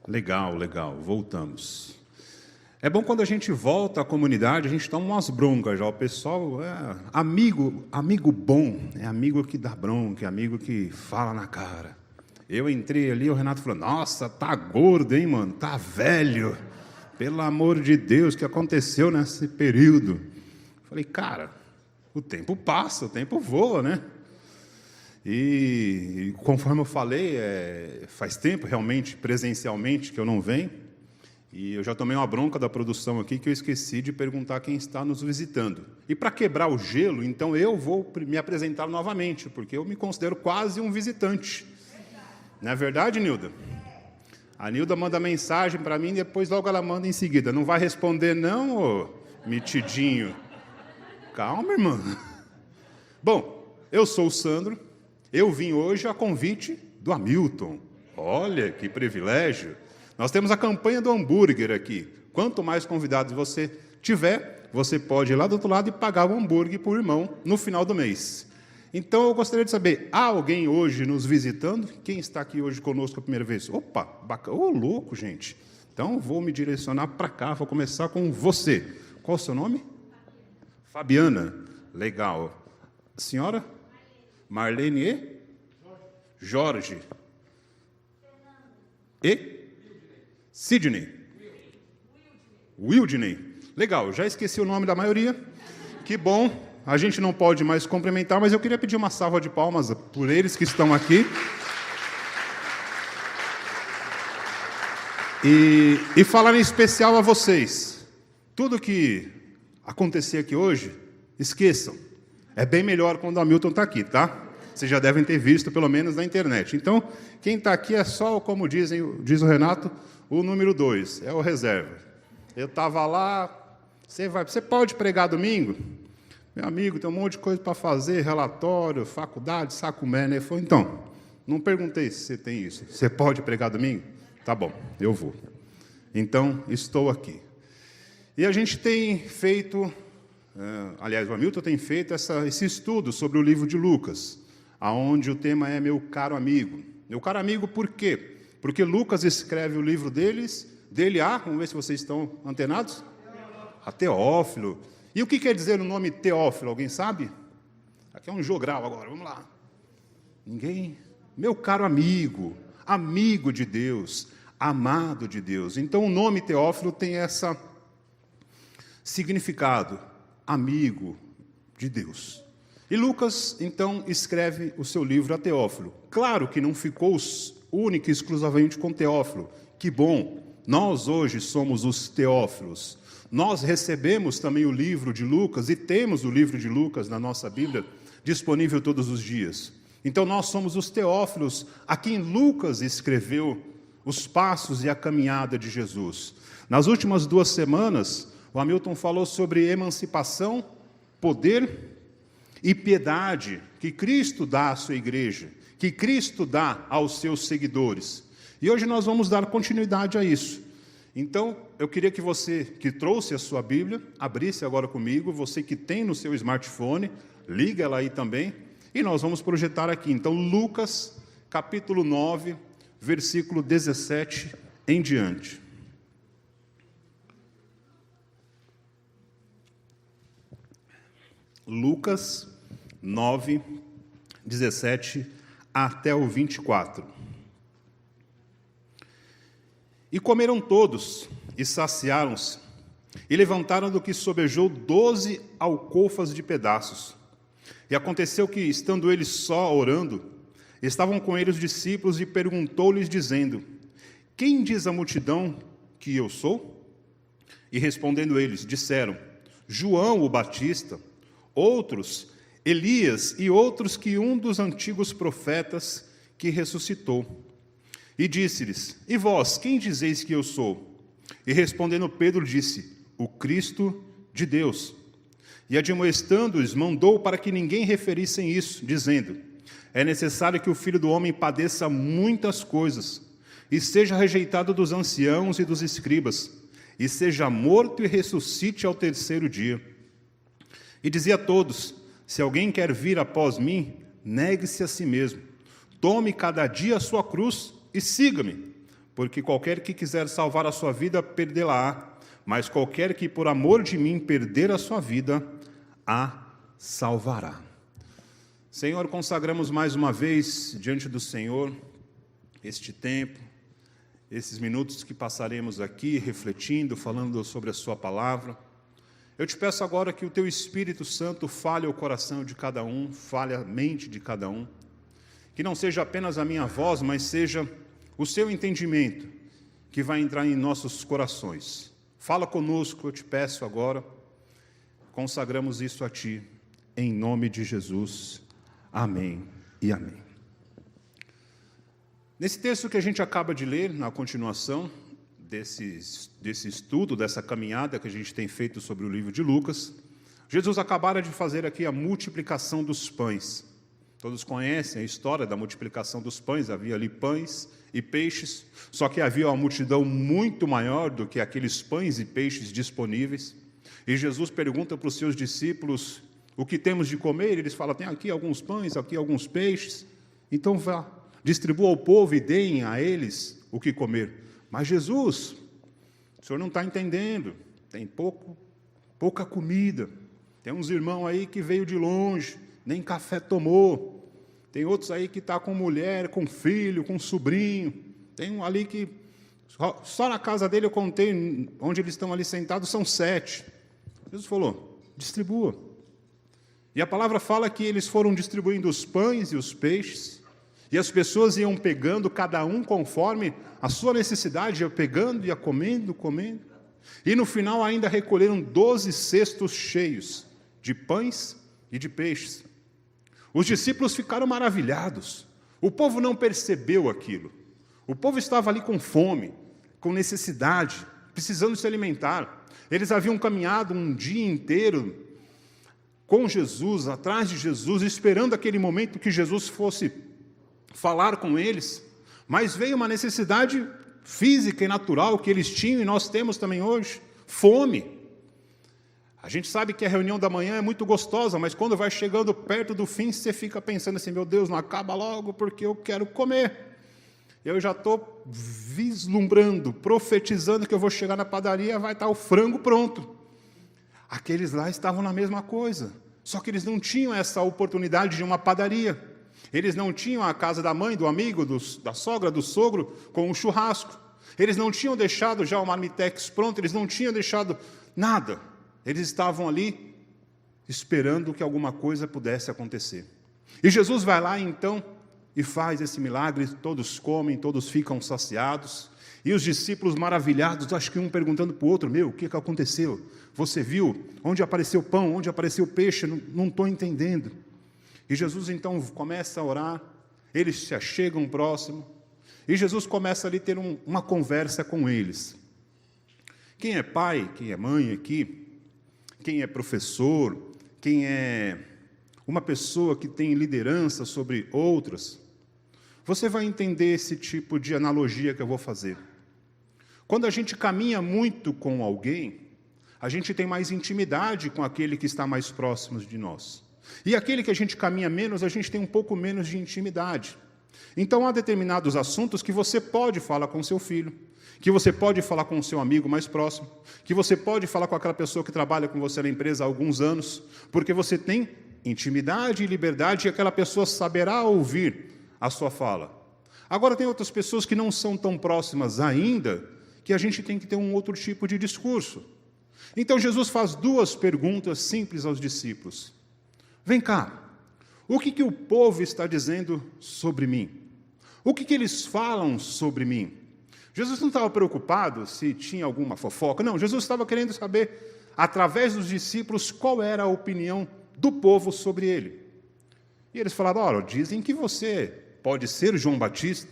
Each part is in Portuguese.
Legal, legal. Voltamos. É bom quando a gente volta à comunidade, a gente toma umas broncas já. O pessoal é amigo bom, é amigo que dá bronca, é amigo que fala na cara. Eu entrei ali, o Renato falou, nossa, tá gordo, hein, mano? Tá velho. Pelo amor de Deus, o que aconteceu nesse período? Falei, cara, o tempo passa, o tempo voa, né? E conforme eu falei, faz tempo, realmente, presencialmente, que eu não venho. E eu já tomei uma bronca da produção aqui que eu esqueci de perguntar quem está nos visitando. E para quebrar o gelo, então eu vou me apresentar novamente, porque eu me considero quase um visitante. Não é verdade, Nilda? A Nilda manda mensagem para mim e depois logo ela manda em seguida. Não vai responder não, ô metidinho? Calma, irmã. Bom, eu sou o Sandro. Eu vim hoje a convite do Hamilton. Olha, que privilégio. Nós temos a campanha do hambúrguer aqui. Quanto mais convidados você tiver, você pode ir lá do outro lado e pagar o hambúrguer por irmão no final do mês. Então, eu gostaria de saber, há alguém hoje nos visitando? Quem está aqui hoje conosco a primeira vez? Opa, bacana. Ô, louco, gente. Então, vou me direcionar para cá, vou começar com você. Qual o seu nome? Fabiana. Legal. Senhora? Marlene e? Jorge. E? Sidney. Wildney. Legal, já esqueci o nome da maioria. Que bom, a gente não pode mais cumprimentar, mas eu queria pedir uma salva de palmas por eles que estão aqui. E falar em especial a vocês. Tudo que acontecer aqui hoje, esqueçam. É bem melhor quando o Hamilton está aqui, tá? Vocês já devem ter visto, pelo menos na internet. Então, quem está aqui é só, como diz o Renato, o número 2, é o reserva. Eu estava lá, você pode pregar domingo? Meu amigo, tem um monte de coisa para fazer, relatório, faculdade, sacumé, né? Falei, então, não perguntei se você tem isso. Você pode pregar domingo? Tá bom, eu vou. Então, estou aqui. E a gente tem feito, aliás, o Hamilton tem feito esse estudo sobre o livro de Lucas, onde o tema é meu caro amigo. Meu caro amigo, por quê? Porque Lucas escreve o livro dele vamos ver se vocês estão antenados? A Teófilo. E o que quer dizer o nome Teófilo? Alguém sabe? Aqui é um jogral agora, vamos lá. Ninguém? Meu caro amigo, amigo de Deus, amado de Deus. Então o nome Teófilo tem esse significado, amigo de Deus. E Lucas, então, escreve o seu livro a Teófilo. Claro que não ficou única e exclusivamente com Teófilo. Que bom, nós hoje somos os Teófilos. Nós recebemos também o livro de Lucas e temos o livro de Lucas na nossa Bíblia disponível todos os dias. Então nós somos os Teófilos a quem Lucas escreveu os passos e a caminhada de Jesus. Nas últimas 2 semanas, o Hamilton falou sobre emancipação, poder e piedade que Cristo dá à sua igreja, que Cristo dá aos seus seguidores. E hoje nós vamos dar continuidade a isso. Então, eu queria que você que trouxe a sua Bíblia, abrisse agora comigo, você que tem no seu smartphone, liga ela aí também, e nós vamos projetar aqui. Então, Lucas, capítulo 9, versículo 17 em diante. Lucas 9, 17 até o 24. E comeram todos, e saciaram-se, e levantaram do que sobejou 12 alcofas de pedaços. E aconteceu que, estando eles só orando, estavam com eles os discípulos, e perguntou-lhes, dizendo, quem diz a multidão que eu sou? E respondendo eles, disseram, João o Batista, outros, Elias, e outros que um dos antigos profetas que ressuscitou. E disse-lhes, e vós, quem dizeis que eu sou? E respondendo Pedro disse, o Cristo de Deus. E admoestando-os, mandou para que ninguém referissem isso, dizendo, é necessário que o Filho do Homem padeça muitas coisas, e seja rejeitado dos anciãos e dos escribas, e seja morto e ressuscite ao 3º dia. E dizia a todos, se alguém quer vir após mim, negue-se a si mesmo, tome cada dia a sua cruz e siga-me, porque qualquer que quiser salvar a sua vida, perdê-la-á, mas qualquer que por amor de mim perder a sua vida, a salvará. Senhor, consagramos mais uma vez diante do Senhor este tempo, esses minutos que passaremos aqui refletindo, falando sobre a sua palavra. Eu te peço agora que o teu Espírito Santo fale o coração de cada um, fale a mente de cada um, que não seja apenas a minha voz, mas seja o seu entendimento que vai entrar em nossos corações. Fala conosco, eu te peço agora, consagramos isso a ti, em nome de Jesus. Amém e amém. Nesse texto que a gente acaba de ler, na continuação desse estudo, dessa caminhada que a gente tem feito sobre o livro de Lucas, Jesus acabara de fazer aqui a multiplicação dos pães. Todos conhecem a história da multiplicação dos pães, havia ali pães e peixes, só que havia uma multidão muito maior do que aqueles pães e peixes disponíveis. E Jesus pergunta para os seus discípulos: o que temos de comer? Eles falam: tem aqui alguns pães, aqui alguns peixes. Então vá, distribua ao povo e deem a eles o que comer. Mas Jesus, o senhor não está entendendo, tem pouca comida. Tem uns irmãos aí que veio de longe, nem café tomou. Tem outros aí que está com mulher, com filho, com sobrinho. Tem um ali que, só na casa dele eu contei, onde eles estão ali sentados, são 7. Jesus falou: distribua. E a palavra fala que eles foram distribuindo os pães e os peixes, e as pessoas iam pegando, cada um conforme a sua necessidade, ia pegando, ia comendo. E no final ainda recolheram 12 cestos cheios de pães e de peixes. Os discípulos ficaram maravilhados. O povo não percebeu aquilo. O povo estava ali com fome, com necessidade, precisando se alimentar. Eles haviam caminhado um dia inteiro com Jesus, atrás de Jesus, esperando aquele momento que Jesus fosse falar com eles, mas veio uma necessidade física e natural que eles tinham e nós temos também hoje: fome. A gente sabe que a reunião da manhã é muito gostosa, mas quando vai chegando perto do fim, você fica pensando assim: meu Deus, não acaba logo porque eu quero comer. Eu já estou vislumbrando, profetizando que eu vou chegar na padaria, vai estar o frango pronto. Aqueles lá estavam na mesma coisa, só que eles não tinham essa oportunidade de uma padaria. Eles não tinham a casa da mãe, do amigo, da sogra, do sogro, com um churrasco. Eles não tinham deixado já o marmitex pronto, eles não tinham deixado nada. Eles estavam ali esperando que alguma coisa pudesse acontecer. E Jesus vai lá então e faz esse milagre, todos comem, todos ficam saciados. E os discípulos maravilhados, acho que um perguntando para o outro: meu, o que aconteceu? Você viu? Onde apareceu pão? Onde apareceu peixe? Não estou entendendo. E Jesus então começa a orar, eles se achegam próximo, e Jesus começa ali a ter uma conversa com eles. Quem é pai, quem é mãe aqui, quem é professor, quem é uma pessoa que tem liderança sobre outras, você vai entender esse tipo de analogia que eu vou fazer. Quando a gente caminha muito com alguém, a gente tem mais intimidade com aquele que está mais próximo de nós. E aquele que a gente caminha menos, a gente tem um pouco menos de intimidade. Então, há determinados assuntos que você pode falar com seu filho, que você pode falar com o seu amigo mais próximo, que você pode falar com aquela pessoa que trabalha com você na empresa há alguns anos, porque você tem intimidade e liberdade e aquela pessoa saberá ouvir a sua fala. Agora, tem outras pessoas que não são tão próximas ainda, que a gente tem que ter um outro tipo de discurso. Então, Jesus faz 2 perguntas simples aos discípulos. Vem cá, o que o povo está dizendo sobre mim? O que eles falam sobre mim? Jesus não estava preocupado se tinha alguma fofoca. Não, Jesus estava querendo saber, através dos discípulos, qual era a opinião do povo sobre ele. E eles falaram: olha, dizem que você pode ser o João Batista.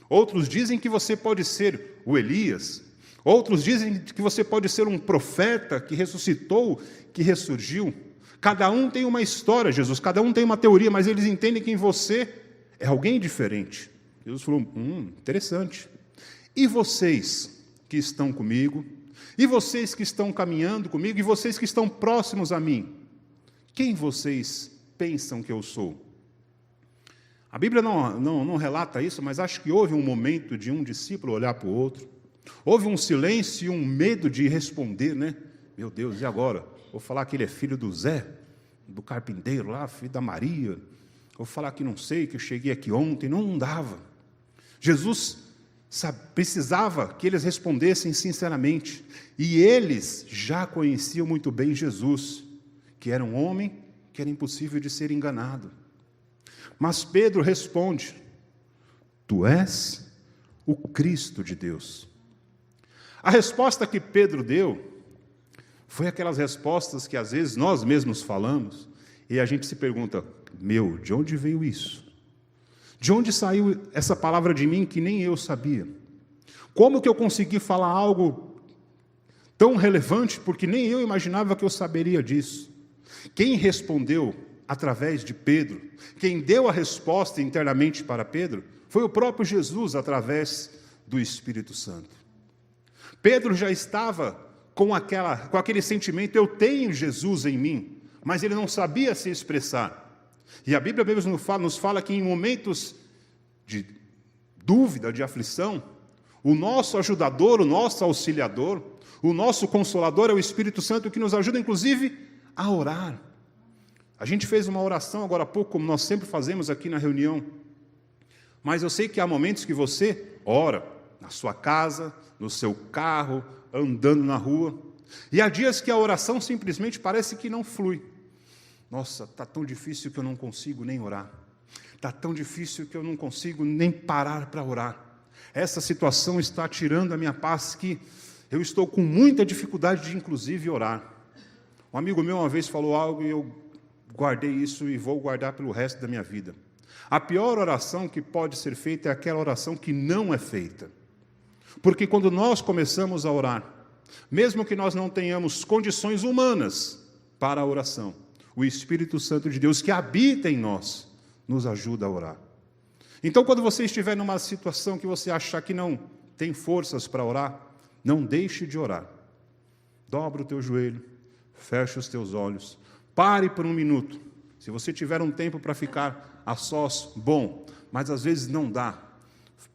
Outros dizem que você pode ser o Elias. Outros dizem que você pode ser um profeta que ressuscitou, que ressurgiu. Cada um tem uma história, Jesus, cada um tem uma teoria, mas eles entendem que em você é alguém diferente. Jesus falou: interessante. E vocês que estão comigo? E vocês que estão caminhando comigo? E vocês que estão próximos a mim? Quem vocês pensam que eu sou? A Bíblia não relata isso, mas acho que houve um momento de um discípulo olhar para o outro. Houve um silêncio e um medo de responder, né? Meu Deus, e agora? Vou falar que ele é filho do Zé, do carpinteiro lá, filho da Maria. Vou falar que não sei, que eu cheguei aqui ontem. Não dava. Jesus precisava que eles respondessem sinceramente. E eles já conheciam muito bem Jesus, que era um homem que era impossível de ser enganado. Mas Pedro responde: Tu és o Cristo de Deus. A resposta que Pedro deu foi aquelas respostas que às vezes nós mesmos falamos e a gente se pergunta: de onde veio isso? De onde saiu essa palavra de mim que nem eu sabia? Como que eu consegui falar algo tão relevante porque nem eu imaginava que eu saberia disso? Quem respondeu através de Pedro, quem deu a resposta internamente para Pedro, foi o próprio Jesus através do Espírito Santo. Pedro já estava com aquele sentimento: eu tenho Jesus em mim, mas ele não sabia se expressar. E a Bíblia mesmo nos fala que em momentos de dúvida, de aflição, o nosso ajudador, o nosso auxiliador, o nosso consolador é o Espírito Santo, que nos ajuda inclusive a orar. A gente fez uma oração agora há pouco, como nós sempre fazemos aqui na reunião, mas eu sei que há momentos que você ora na sua casa, no seu carro, andando na rua, e há dias que a oração simplesmente parece que não flui. Nossa, está tão difícil que eu não consigo nem orar. Está tão difícil que eu não consigo nem parar para orar. Essa situação está tirando a minha paz, que eu estou com muita dificuldade de, inclusive, orar. Um amigo meu uma vez falou algo e eu guardei isso e vou guardar pelo resto da minha vida. A pior oração que pode ser feita é aquela oração que não é feita. Porque quando nós começamos a orar, mesmo que nós não tenhamos condições humanas para a oração, o Espírito Santo de Deus que habita em nós, nos ajuda a orar. Então, quando você estiver numa situação que você achar que não tem forças para orar, não deixe de orar. Dobra o teu joelho, feche os teus olhos, pare por um minuto. Se você tiver um tempo para ficar a sós, bom, mas às vezes não dá.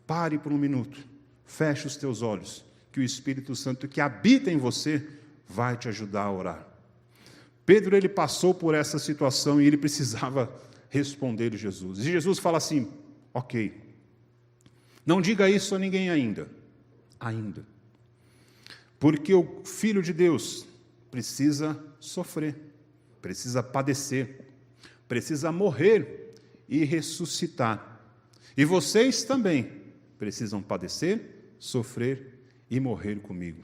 Pare por um minuto, feche os teus olhos, que o Espírito Santo que habita em você vai te ajudar a orar. Pedro, ele passou por essa situação e ele precisava responder a Jesus. E Jesus fala assim: ok, não diga isso a ninguém ainda. Porque o Filho de Deus precisa sofrer, precisa padecer, precisa morrer e ressuscitar. E vocês também precisam padecer, sofrer e morrer comigo.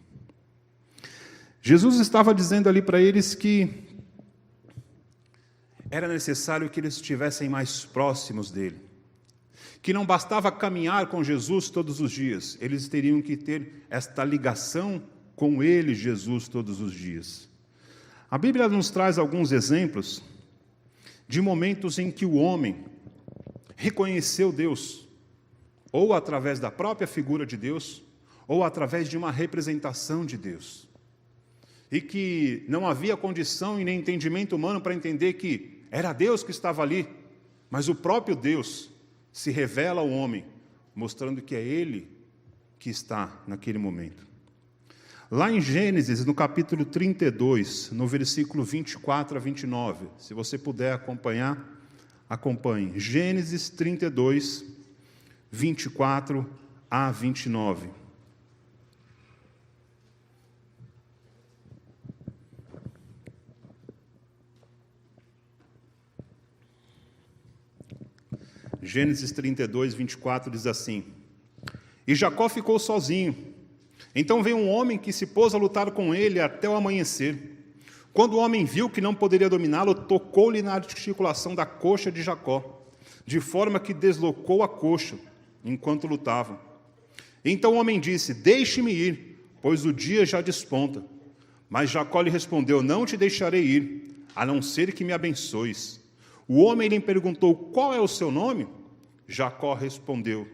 Jesus estava dizendo ali para eles que era necessário que eles estivessem mais próximos dele, que não bastava caminhar com Jesus todos os dias, eles teriam que ter esta ligação com ele, Jesus, todos os dias. A Bíblia nos traz alguns exemplos de momentos em que o homem reconheceu Deus, ou através da própria figura de Deus, ou através de uma representação de Deus, e que não havia condição e nem entendimento humano para entender que era Deus que estava ali, mas o próprio Deus se revela ao homem, mostrando que é Ele que está naquele momento. Lá em Gênesis, no capítulo 32, no versículo 24 a 29, se você puder acompanhar, acompanhe. Gênesis 32, 24 a 29. Gênesis 32, 24 diz assim: E Jacó ficou sozinho. Então veio um homem que se pôs a lutar com ele até o amanhecer. Quando o homem viu que não poderia dominá-lo, tocou-lhe na articulação da coxa de Jacó, de forma que deslocou a coxa enquanto lutavam. Então o homem disse: Deixe-me ir, pois o dia já desponta. Mas Jacó lhe respondeu: Não te deixarei ir, a não ser que me abençoes. O homem lhe perguntou: Qual é o seu nome? Jacó, respondeu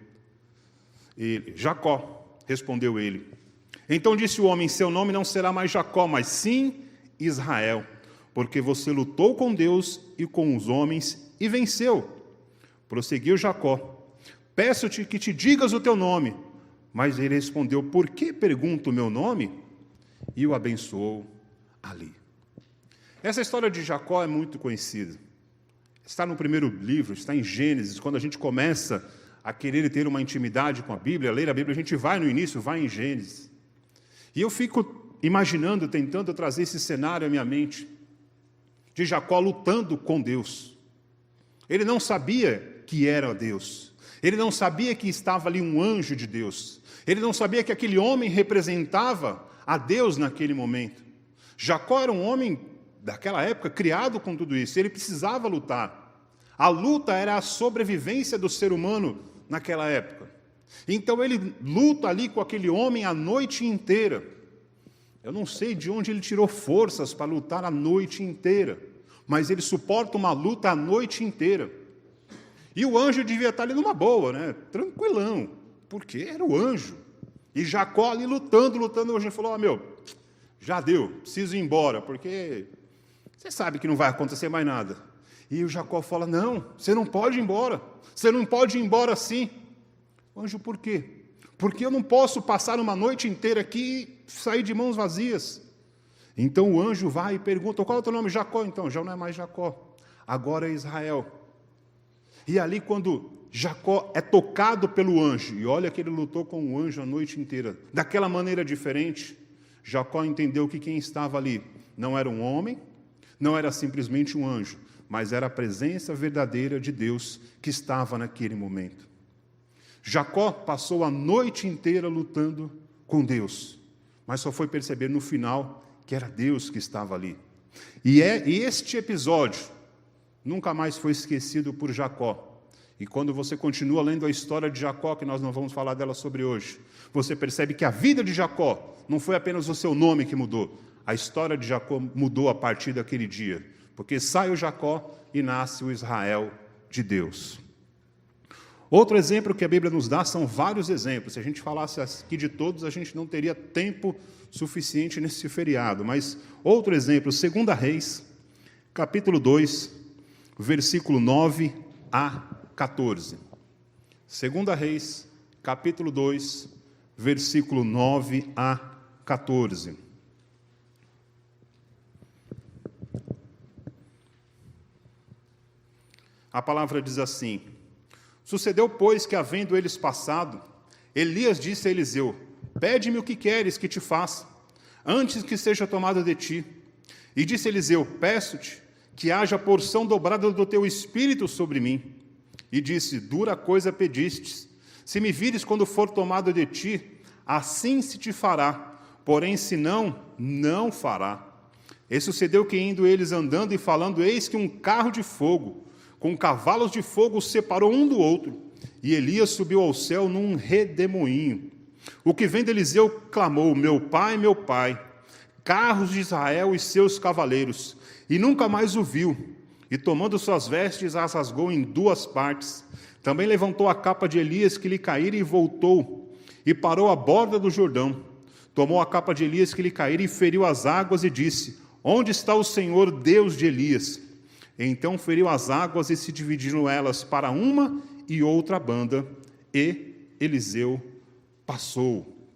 ele. Então disse o homem: Seu nome não será mais Jacó, mas sim Israel, porque você lutou com Deus e com os homens e venceu. Prosseguiu Jacó: peço-te que te digas o teu nome. Mas ele respondeu: por que pergunta o meu nome? E o abençoou ali. Essa história de Jacó é muito conhecida. Está no primeiro livro, está em Gênesis. Quando a gente começa a querer ter uma intimidade com a Bíblia, a ler a Bíblia, a gente vai no início, vai em Gênesis. E eu fico imaginando, tentando trazer esse cenário à minha mente, de Jacó lutando com Deus. Ele não sabia que era Deus. Ele não sabia que estava ali um anjo de Deus. Ele não sabia que aquele homem representava a Deus naquele momento. Jacó era um homem daquela época criado com tudo isso. Ele precisava lutar. A luta era a sobrevivência do ser humano naquela época. Então ele luta ali com aquele homem a noite inteira. Eu não sei de onde ele tirou forças para lutar a noite inteira, mas ele suporta uma luta a noite inteira. E o anjo devia estar ali numa boa, né? Tranquilão, porque era o anjo. E Jacó ali lutando, o anjo falou: já deu, preciso ir embora, porque você sabe que não vai acontecer mais nada. E o Jacó fala: não, você não pode ir embora, você não pode ir embora assim. Anjo, por quê? Porque eu não posso passar uma noite inteira aqui e sair de mãos vazias. Então o anjo vai e pergunta: qual é o teu nome? Jacó. Então, já não é mais Jacó, agora é Israel. E ali, quando Jacó é tocado pelo anjo, e olha que ele lutou com o anjo a noite inteira, daquela maneira diferente, Jacó entendeu que quem estava ali não era um homem, não era simplesmente um anjo, mas era a presença verdadeira de Deus que estava naquele momento. Jacó passou a noite inteira lutando com Deus, mas só foi perceber no final que era Deus que estava ali. E este episódio nunca mais foi esquecido por Jacó. E quando você continua lendo a história de Jacó, que nós não vamos falar dela sobre hoje, você percebe que a vida de Jacó não foi apenas o seu nome que mudou. A história de Jacó mudou a partir daquele dia, porque sai o Jacó e nasce o Israel de Deus. Outro exemplo que a Bíblia nos dá são vários exemplos. Se a gente falasse aqui de todos, a gente não teria tempo suficiente nesse feriado. Mas outro exemplo, 2 Reis, capítulo 2, versículo 9 a 14. 2 Reis, capítulo 2, versículo 9 a 14. A palavra diz assim: sucedeu, pois, que, havendo eles passado, Elias disse a Eliseu: pede-me o que queres que te faça, antes que seja tomado de ti. E disse Eliseu: peço-te que haja porção dobrada do teu espírito sobre mim. E disse: dura coisa pedistes. Se me vires quando for tomado de ti, assim se te fará, porém se não, não fará. E sucedeu que, indo eles andando e falando, eis que um carro de fogo, com cavalos de fogo, os separou um do outro, e Elias subiu ao céu num redemoinho. O que vendo Eliseu clamou: meu pai, carros de Israel e seus cavaleiros, e nunca mais o viu. E tomando suas vestes, as rasgou em duas partes. Também levantou a capa de Elias que lhe caíra e voltou, e parou à borda do Jordão. Tomou a capa de Elias que lhe caíra e feriu as águas, e disse: onde está o Senhor, Deus de Elias? Então feriu as águas, e se dividiram elas para uma e outra banda, e Eliseu passou.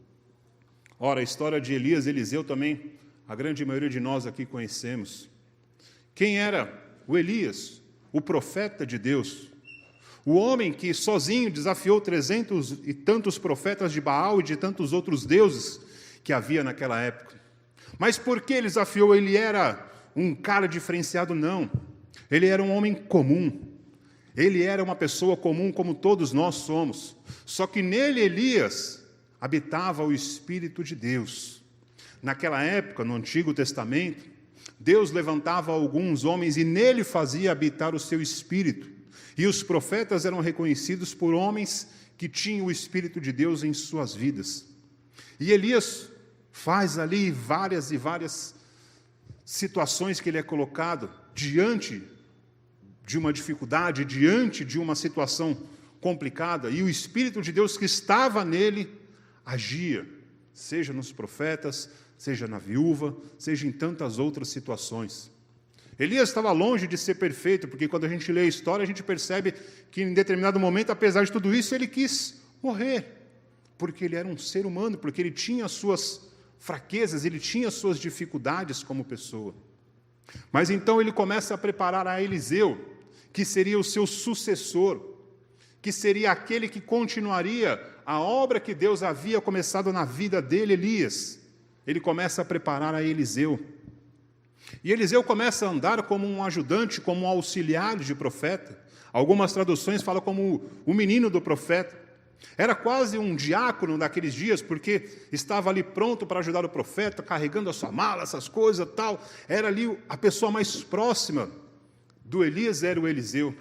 Ora, a história de Elias e Eliseu também, a grande maioria de nós aqui conhecemos. Quem era o Elias? O profeta de Deus. O homem que sozinho desafiou 300 e tantos profetas de Baal e de tantos outros deuses que havia naquela época. Mas por que ele desafiou? Ele era um cara diferenciado? Não. Ele era um homem comum. Ele era uma pessoa comum como todos nós somos. Só que nele, Elias, habitava o Espírito de Deus. Naquela época, no Antigo Testamento, Deus levantava alguns homens e nele fazia habitar o seu Espírito. E os profetas eram reconhecidos por homens que tinham o Espírito de Deus em suas vidas. E Elias faz ali várias e várias situações que ele é colocado diante de uma dificuldade, diante de uma situação complicada, e o Espírito de Deus que estava nele agia, seja nos profetas, seja na viúva, seja em tantas outras situações. Elias estava longe de ser perfeito, porque quando a gente lê a história, a gente percebe que em determinado momento, apesar de tudo isso, ele quis morrer, porque ele era um ser humano, porque ele tinha as suas fraquezas, ele tinha as suas dificuldades como pessoa. Mas então ele começa a preparar a Eliseu, que seria o seu sucessor, que seria aquele que continuaria a obra que Deus havia começado na vida dele, Elias. Ele começa a preparar a Eliseu. E Eliseu começa a andar como um ajudante, como um auxiliar de profeta. Algumas traduções falam como o menino do profeta. Era quase um diácono naqueles dias, porque estava ali pronto para ajudar o profeta, carregando a sua mala, essas coisas, tal. Era ali a pessoa mais próxima do Elias, era o Eliseu.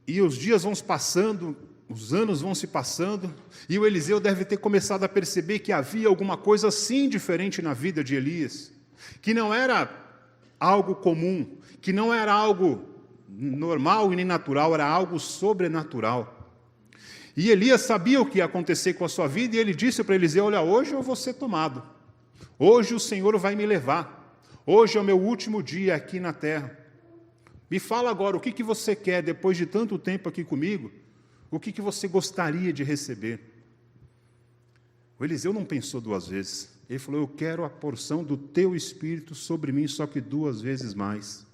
E os dias vão se passando, os anos vão se passando, e o Eliseu deve ter começado a perceber que havia alguma coisa assim diferente na vida de Elias, que não era algo comum, que não era algo normal e nem natural, era algo sobrenatural. E Elias sabia o que ia acontecer com a sua vida, e ele disse para Eliseu: olha, hoje eu vou ser tomado, hoje o Senhor vai me levar, hoje é o meu último dia aqui na terra. Me fala agora, o que você quer depois de tanto tempo aqui comigo? O que você gostaria de receber? O Eliseu não pensou duas vezes. Ele falou: eu quero a porção do teu Espírito sobre mim, só que 2 vezes mais.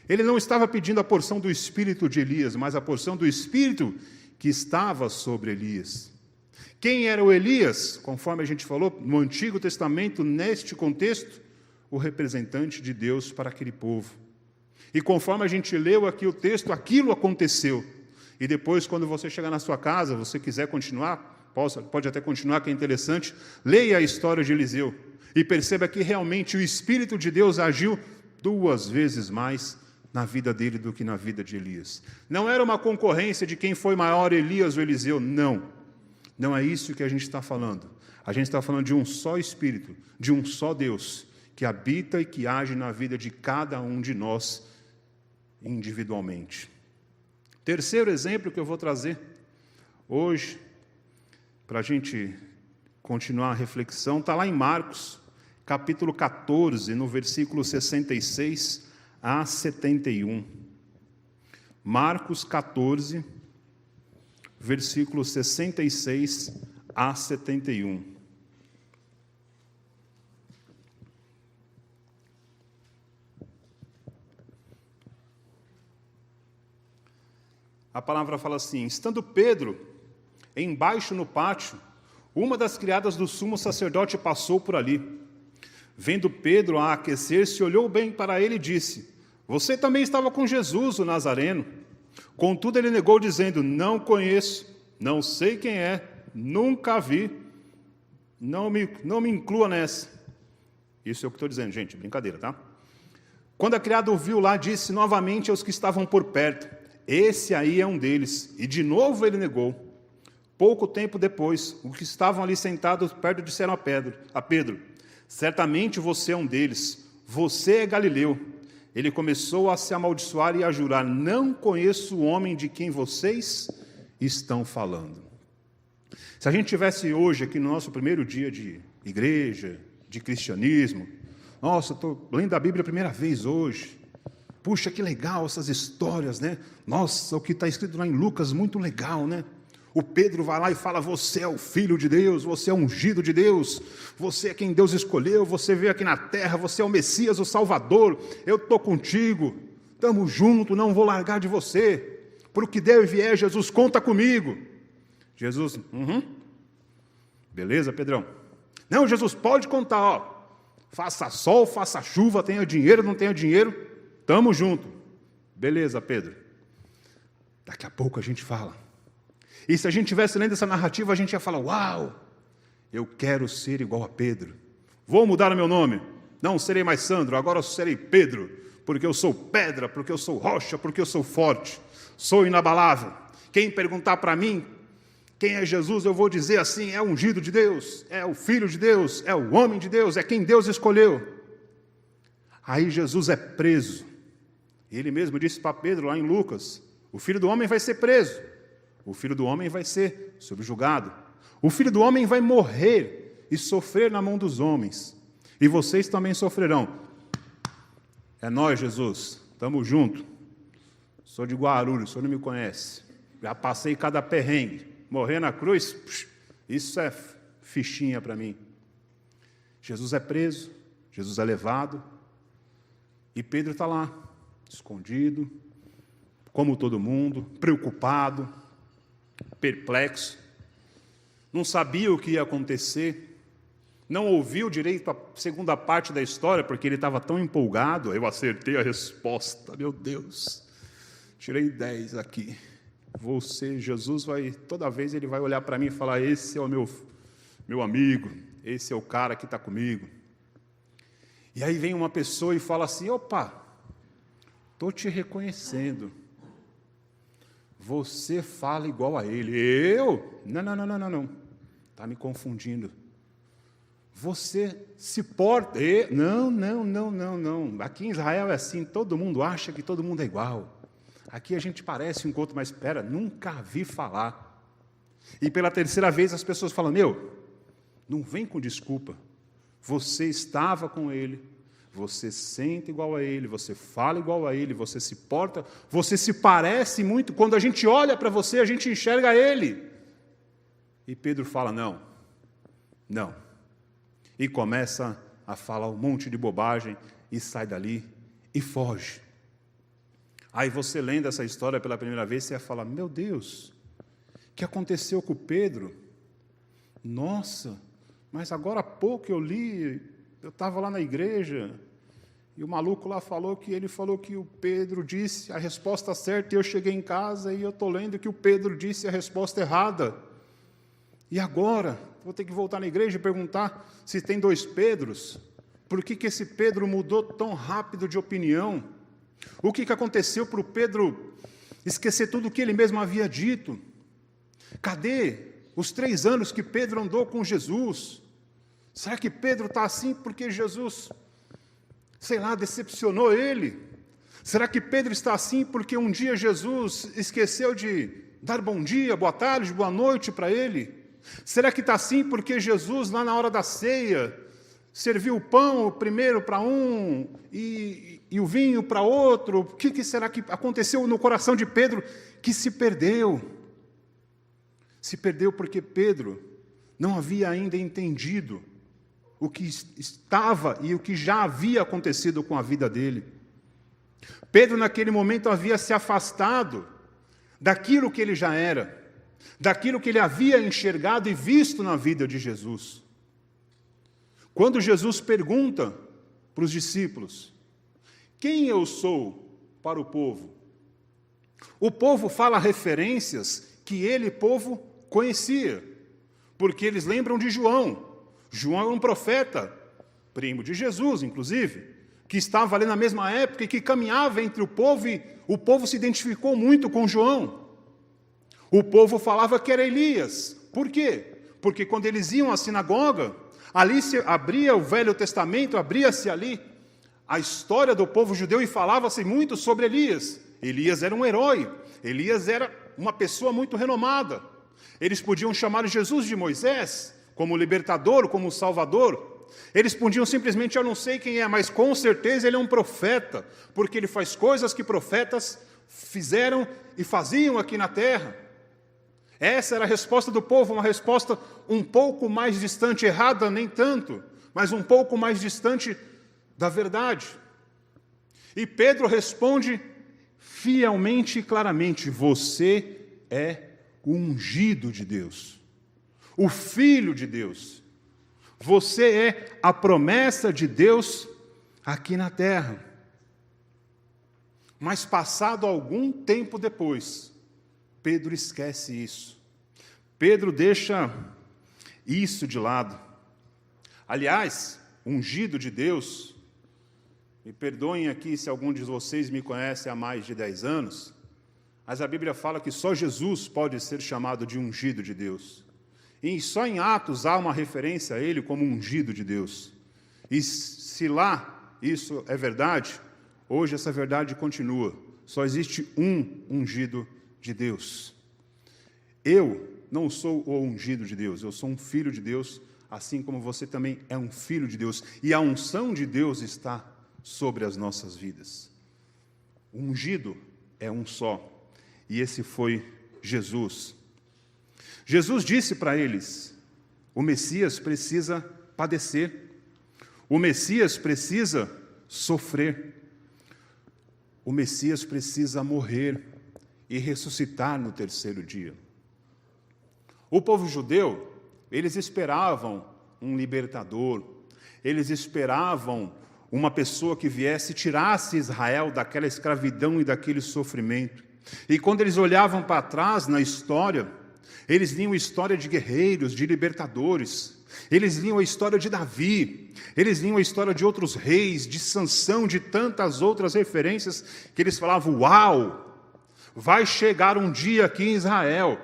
Ele não estava pedindo a porção do Espírito de Elias, mas a porção do Espírito que estava sobre Elias. Quem era o Elias? Conforme a gente falou, no Antigo Testamento, neste contexto, o representante de Deus para aquele povo. E conforme a gente leu aqui o texto, aquilo aconteceu. E depois, quando você chegar na sua casa, você quiser continuar, pode até continuar, que é interessante, leia a história de Eliseu e perceba que realmente o Espírito de Deus agiu 2 vezes mais na vida dele do que na vida de Elias. Não era uma concorrência de quem foi maior, Elias ou Eliseu, não. Não é isso que a gente está falando. A gente está falando de um só Espírito, de um só Deus, que habita e que age na vida de cada um de nós individualmente. Terceiro exemplo que eu vou trazer hoje, para a gente continuar a reflexão, está lá em Marcos, capítulo 14, no versículo 66 a 71. Marcos 14, versículo 66 a 71. A palavra fala assim: estando Pedro embaixo no pátio, uma das criadas do sumo sacerdote passou por ali. Vendo Pedro a aquecer-se, olhou bem para ele e disse: você também estava com Jesus, o Nazareno. Contudo, ele negou, dizendo: não conheço, não sei quem é, nunca vi, não me inclua nessa. Isso é o que estou dizendo, gente, brincadeira, tá? Quando a criada o viu lá, disse novamente aos que estavam por perto: esse aí é um deles. E de novo ele negou. Pouco tempo depois, os que estavam ali sentados perto disseram a Pedro: certamente você é um deles, você é Galileu. Ele começou a se amaldiçoar e a jurar: não conheço o homem de quem vocês estão falando. Se a gente tivesse hoje aqui no nosso primeiro dia de igreja, de cristianismo, nossa, estou lendo a Bíblia a primeira vez hoje, puxa, que legal essas histórias, né? Nossa, o que está escrito lá em Lucas, muito legal, né? O Pedro vai lá e fala: você é o Filho de Deus, você é ungido de Deus, você é quem Deus escolheu, você veio aqui na terra, você é o Messias, o Salvador, eu estou contigo, estamos juntos, não vou largar de você, por o que der e vier, Jesus, conta comigo. Jesus, beleza, Pedrão? Não, Jesus, pode contar, ó. Faça sol, faça chuva, tenha dinheiro, não tenha dinheiro, estamos juntos. Beleza, Pedro. Daqui a pouco a gente fala. E se a gente estivesse lendo essa narrativa, a gente ia falar: uau, eu quero ser igual a Pedro. Vou mudar o meu nome. Não serei mais Sandro, agora eu serei Pedro, porque eu sou pedra, porque eu sou rocha, porque eu sou forte, sou inabalável. Quem perguntar para mim quem é Jesus, eu vou dizer assim: é o ungido de Deus, é o Filho de Deus, é o homem de Deus, é quem Deus escolheu. Aí Jesus é preso. Ele mesmo disse para Pedro lá em Lucas: o Filho do Homem vai ser preso. O Filho do Homem vai ser subjugado. O Filho do Homem vai morrer e sofrer na mão dos homens. E vocês também sofrerão. É nós, Jesus, estamos juntos. Sou de Guarulhos, o senhor não me conhece. Já passei cada perrengue. Morrer na cruz, isso é fichinha para mim. Jesus é preso, Jesus é levado, e Pedro está lá, escondido, como todo mundo, preocupado, perplexo, não sabia o que ia acontecer, não ouviu direito a segunda parte da história, porque ele estava tão empolgado. Eu acertei a resposta, meu Deus, tirei 10 aqui. Jesus vai, toda vez ele vai olhar para mim e falar: esse é o meu amigo, esse é o cara que está comigo. E aí vem uma pessoa e fala assim: opa, estou te reconhecendo, você fala igual a ele. Eu? Não, está me confundindo. Você se porta... Não, aqui em Israel é assim, todo mundo acha que todo mundo é igual. Aqui a gente parece um com o outro, mas espera, nunca vi falar. E pela terceira vez as pessoas falam: não vem com desculpa. Você estava com ele, você sente igual a ele, você fala igual a ele, você se porta, você se parece muito. Quando a gente olha para você, a gente enxerga ele. E Pedro fala: não. E começa a falar um monte de bobagem, e sai dali, e foge. Aí você lendo essa história pela primeira vez, você vai falar: meu Deus, o que aconteceu com o Pedro? Nossa, mas agora há pouco eu li, eu estava lá na igreja, e o maluco lá falou que o Pedro disse a resposta certa, e eu cheguei em casa e eu estou lendo que o Pedro disse a resposta errada. E agora, vou ter que voltar na igreja e perguntar se tem 2 Pedros. Por que esse Pedro mudou tão rápido de opinião? O que aconteceu para o Pedro esquecer tudo o que ele mesmo havia dito? Cadê os 3 anos que Pedro andou com Jesus? Será que Pedro está assim porque Jesus, decepcionou ele? Será que Pedro está assim porque um dia Jesus esqueceu de dar bom dia, boa tarde, boa noite para ele? Será que está assim porque Jesus, lá na hora da ceia, serviu o pão primeiro para um e o vinho para outro? O que será que aconteceu no coração de Pedro que se perdeu? Se perdeu porque Pedro não havia ainda entendido o que estava e o que já havia acontecido com a vida dele. Pedro, naquele momento, havia se afastado daquilo que ele já era, daquilo que ele havia enxergado e visto na vida de Jesus. Quando Jesus pergunta para os discípulos: quem eu sou para o povo? O povo fala referências que ele, povo, conhecia, porque eles lembram de João. João era um profeta, primo de Jesus, inclusive, que estava ali na mesma época e que caminhava entre o povo, e o povo se identificou muito com João. O povo falava que era Elias. Por quê? Porque quando eles iam à sinagoga, ali se abria o Velho Testamento, abria-se ali a história do povo judeu e falava-se muito sobre Elias. Elias era um herói, Elias era uma pessoa muito renomada. Eles podiam chamar Jesus de Moisés, como libertador, como salvador. Eles podiam simplesmente: eu não sei quem é, mas com certeza ele é um profeta, porque ele faz coisas que profetas fizeram e faziam aqui na terra. Essa era a resposta do povo, uma resposta um pouco mais distante, errada nem tanto, mas um pouco mais distante da verdade. E Pedro responde fielmente e claramente: você é o ungido de Deus, o Filho de Deus. Você é a promessa de Deus aqui na terra. Mas passado algum tempo depois, Pedro esquece isso. Pedro deixa isso de lado. Aliás, ungido de Deus, me perdoem aqui se algum de vocês me conhece há mais de 10 anos, mas a Bíblia fala que só Jesus pode ser chamado de ungido de Deus. E só em Atos há uma referência a ele como ungido de Deus. E se lá isso é verdade, hoje essa verdade continua. Só existe um ungido de Deus. Eu não sou o ungido de Deus, eu sou um filho de Deus, assim como você também é um filho de Deus. E a unção de Deus está sobre as nossas vidas. O ungido é um só, e esse foi Jesus. Jesus disse para eles: o Messias precisa padecer, o Messias precisa sofrer, o Messias precisa morrer e ressuscitar no terceiro dia. O povo judeu, eles esperavam um libertador, eles esperavam uma pessoa que viesse e tirasse Israel daquela escravidão e daquele sofrimento. E quando eles olhavam para trás na história, eles liam a história de guerreiros, de libertadores, eles liam a história de Davi, eles liam a história de outros reis, de Sansão, de tantas outras referências, que eles falavam: uau, vai chegar um dia aqui em Israel,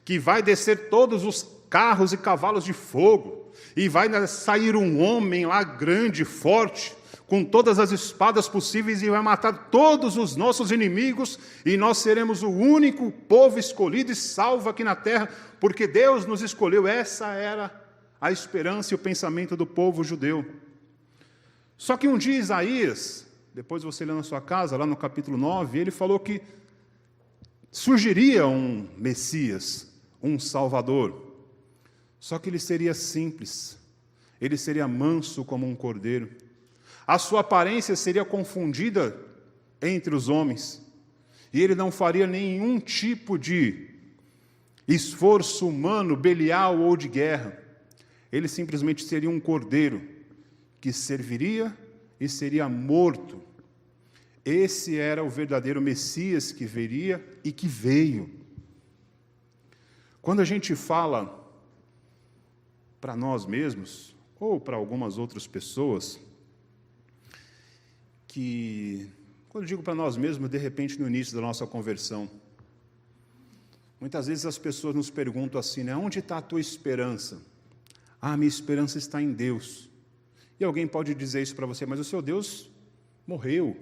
que vai descer todos os carros e cavalos de fogo, e vai sair um homem lá grande, forte, com todas as espadas possíveis, e vai matar todos os nossos inimigos, e nós seremos o único povo escolhido e salvo aqui na terra, porque Deus nos escolheu. Essa era a esperança e o pensamento do povo judeu. Só que um dia Isaías, depois você lê na sua casa, lá no capítulo 9, ele falou que surgiria um Messias, um Salvador. Só que ele seria simples, ele seria manso como um cordeiro. A sua aparência seria confundida entre os homens, e ele não faria nenhum tipo de esforço humano, belial ou de guerra. Ele simplesmente seria um cordeiro que serviria e seria morto. Esse era o verdadeiro Messias que viria e que veio. Quando a gente fala para nós mesmos, ou para algumas outras pessoas, que, quando eu digo para nós mesmos, de repente no início da nossa conversão, muitas vezes as pessoas nos perguntam assim, né? Onde está a tua esperança? Ah, minha esperança está em Deus. E alguém pode dizer isso para você: mas o seu Deus morreu.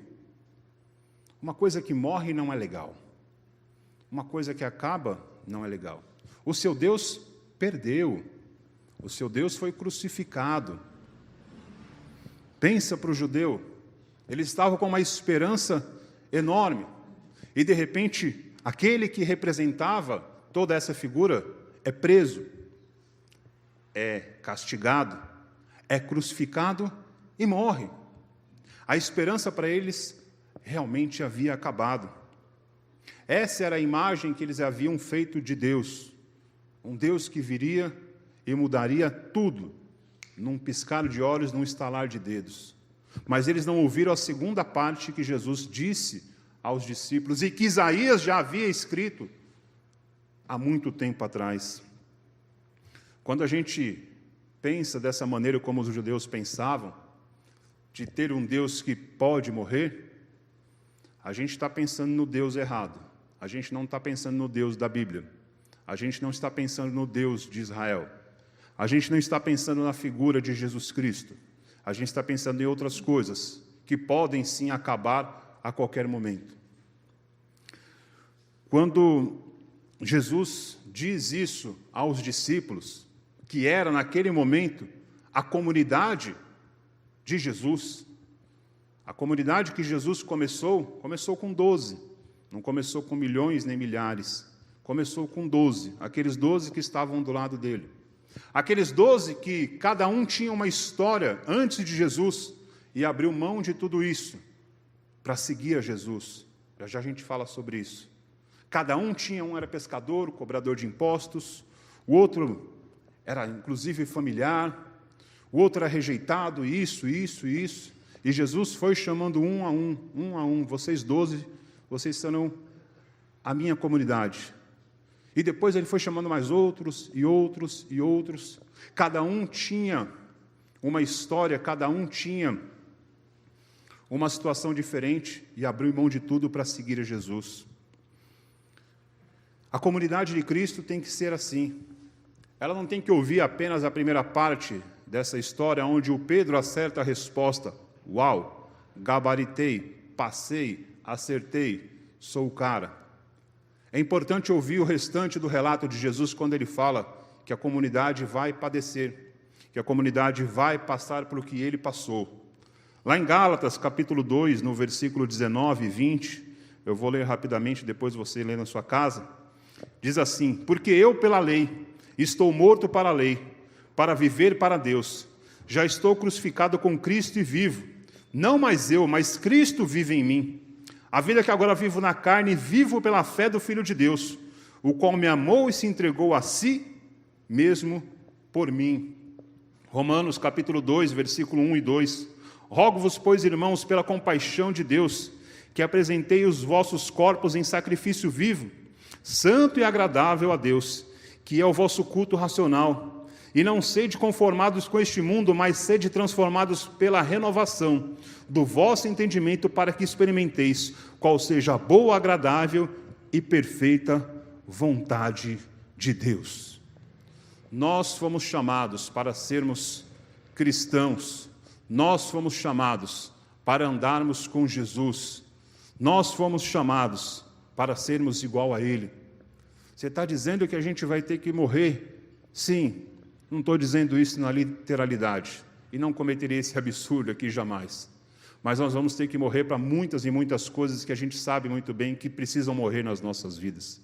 Uma coisa que morre não é legal. Uma coisa que acaba não é legal. O seu Deus perdeu. O seu Deus foi crucificado. Pensa para o judeu, ele estava com uma esperança enorme, e de repente, aquele que representava toda essa figura é preso, é castigado, é crucificado e morre. A esperança para eles realmente havia acabado. Essa era a imagem que eles haviam feito de Deus, um Deus que viria e mudaria tudo, num piscar de olhos, num estalar de dedos. Mas eles não ouviram a segunda parte que Jesus disse aos discípulos, e que Isaías já havia escrito há muito tempo atrás. Quando a gente pensa dessa maneira como os judeus pensavam, de ter um Deus que pode morrer, a gente está pensando no Deus errado. A gente não está pensando no Deus da Bíblia. A gente não está pensando no Deus de Israel. A gente não está pensando na figura de Jesus Cristo. A gente está pensando em outras coisas que podem sim acabar a qualquer momento. Quando Jesus diz isso aos discípulos, que era naquele momento a comunidade de Jesus, a comunidade que Jesus começou com 12, não começou com milhões nem milhares, começou com 12, aqueles 12 que estavam do lado dele. Aqueles 12 que cada um tinha uma história antes de Jesus e abriu mão de tudo isso para seguir a Jesus. Já a gente fala sobre isso. Cada um era pescador, cobrador de impostos, o outro era inclusive familiar, o outro era rejeitado, isso. E Jesus foi chamando um a um, vocês 12, vocês serão a minha comunidade. E depois ele foi chamando mais outros. Cada um tinha uma história, cada um tinha uma situação diferente e abriu mão de tudo para seguir a Jesus. A comunidade de Cristo tem que ser assim. Ela não tem que ouvir apenas a primeira parte dessa história, onde o Pedro acerta a resposta. Uau, gabaritei, passei, acertei, sou o cara. É importante ouvir o restante do relato de Jesus quando ele fala que a comunidade vai padecer, que a comunidade vai passar pelo que ele passou. Lá em Gálatas, capítulo 2, no versículo 19 e 20, eu vou ler rapidamente, depois você lê na sua casa, diz assim: porque eu, pela lei, estou morto para a lei, para viver para Deus. Já estou crucificado com Cristo e vivo. Não mais eu, mas Cristo vive em mim. A vida que agora vivo na carne, vivo pela fé do Filho de Deus, o qual me amou e se entregou a si mesmo por mim. Romanos capítulo 2, versículo 1 e 2. Rogo-vos, pois, irmãos, pela compaixão de Deus, que apresentei os vossos corpos em sacrifício vivo, santo e agradável a Deus, que é o vosso culto racional. E não sede conformados com este mundo, mas sede transformados pela renovação do vosso entendimento, para que experimenteis qual seja a boa, agradável e perfeita vontade de Deus. Nós fomos chamados para sermos cristãos, nós fomos chamados para andarmos com Jesus, nós fomos chamados para sermos igual a Ele. Você está dizendo que a gente vai ter que morrer? Sim. Não estou dizendo isso na literalidade, e não cometeria esse absurdo aqui jamais. Mas nós vamos ter que morrer para muitas e muitas coisas que a gente sabe muito bem que precisam morrer nas nossas vidas.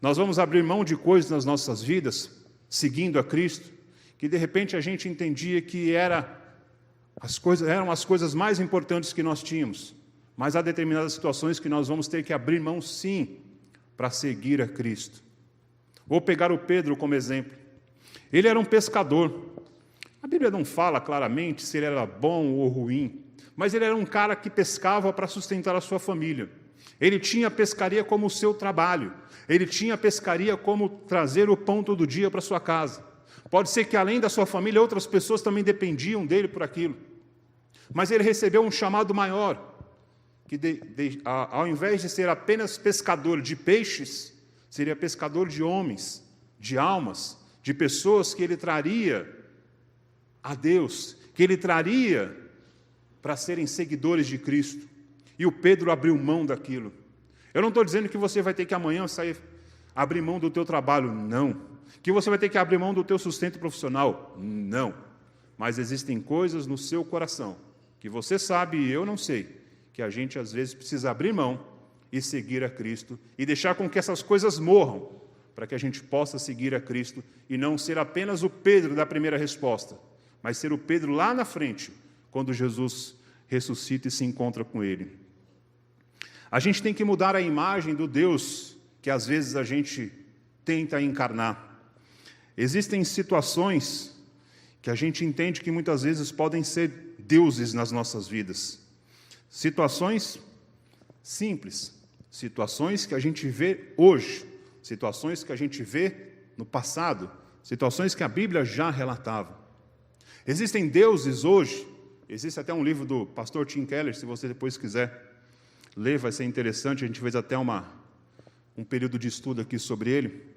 Nós vamos abrir mão de coisas nas nossas vidas, seguindo a Cristo, que de repente a gente entendia que eram as coisas mais importantes que nós tínhamos. Mas há determinadas situações que nós vamos ter que abrir mão, sim, para seguir a Cristo. Vou pegar o Pedro como exemplo. Ele era um pescador. A Bíblia não fala claramente se ele era bom ou ruim, mas ele era um cara que pescava para sustentar a sua família. Ele tinha a pescaria como o seu trabalho. Ele tinha a pescaria como trazer o pão todo dia para sua casa. Pode ser que, além da sua família, outras pessoas também dependiam dele por aquilo. Mas ele recebeu um chamado maior, que ao invés de ser apenas pescador de peixes, seria pescador de homens, de almas, de pessoas que ele traria a Deus, que ele traria para serem seguidores de Cristo. E o Pedro abriu mão daquilo. Eu não estou dizendo que você vai ter que amanhã abrir mão do teu trabalho, não. Que você vai ter que abrir mão do teu sustento profissional, não. Mas existem coisas no seu coração, que você sabe e eu não sei, que a gente às vezes precisa abrir mão e seguir a Cristo, e deixar com que essas coisas morram, para que a gente possa seguir a Cristo e não ser apenas o Pedro da primeira resposta, mas ser o Pedro lá na frente, quando Jesus ressuscita e se encontra com ele. A gente tem que mudar a imagem do Deus que às vezes a gente tenta encarnar. Existem situações que a gente entende que muitas vezes podem ser deuses nas nossas vidas. Situações simples, situações que a gente vê hoje, situações que a gente vê no passado, situações que a Bíblia já relatava. Existem deuses hoje, existe até um livro do pastor Tim Keller, se você depois quiser ler, vai ser interessante, a gente fez até um período de estudo aqui sobre ele.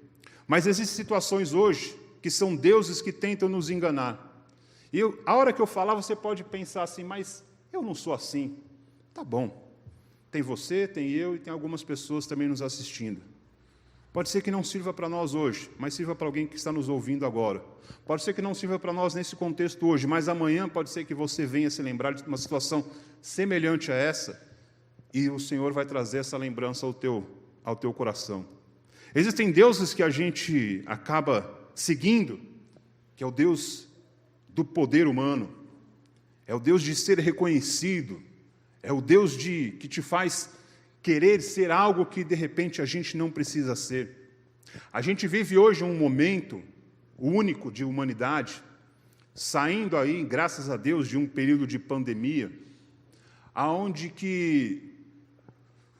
Mas existem situações hoje que são deuses que tentam nos enganar. E a hora que eu falar, você pode pensar assim, mas eu não sou assim. Tá bom, tem você, tem eu e tem algumas pessoas também nos assistindo. Pode ser que não sirva para nós hoje, mas sirva para alguém que está nos ouvindo agora. Pode ser que não sirva para nós nesse contexto hoje, mas amanhã pode ser que você venha se lembrar de uma situação semelhante a essa, e o Senhor vai trazer essa lembrança ao teu coração. Existem deuses que a gente acaba seguindo, que é o Deus do poder humano, é o Deus de ser reconhecido, é o Deus que te faz querer ser algo que, de repente, a gente não precisa ser. A gente vive hoje um momento único de humanidade, saindo aí, graças a Deus, de um período de pandemia, aonde que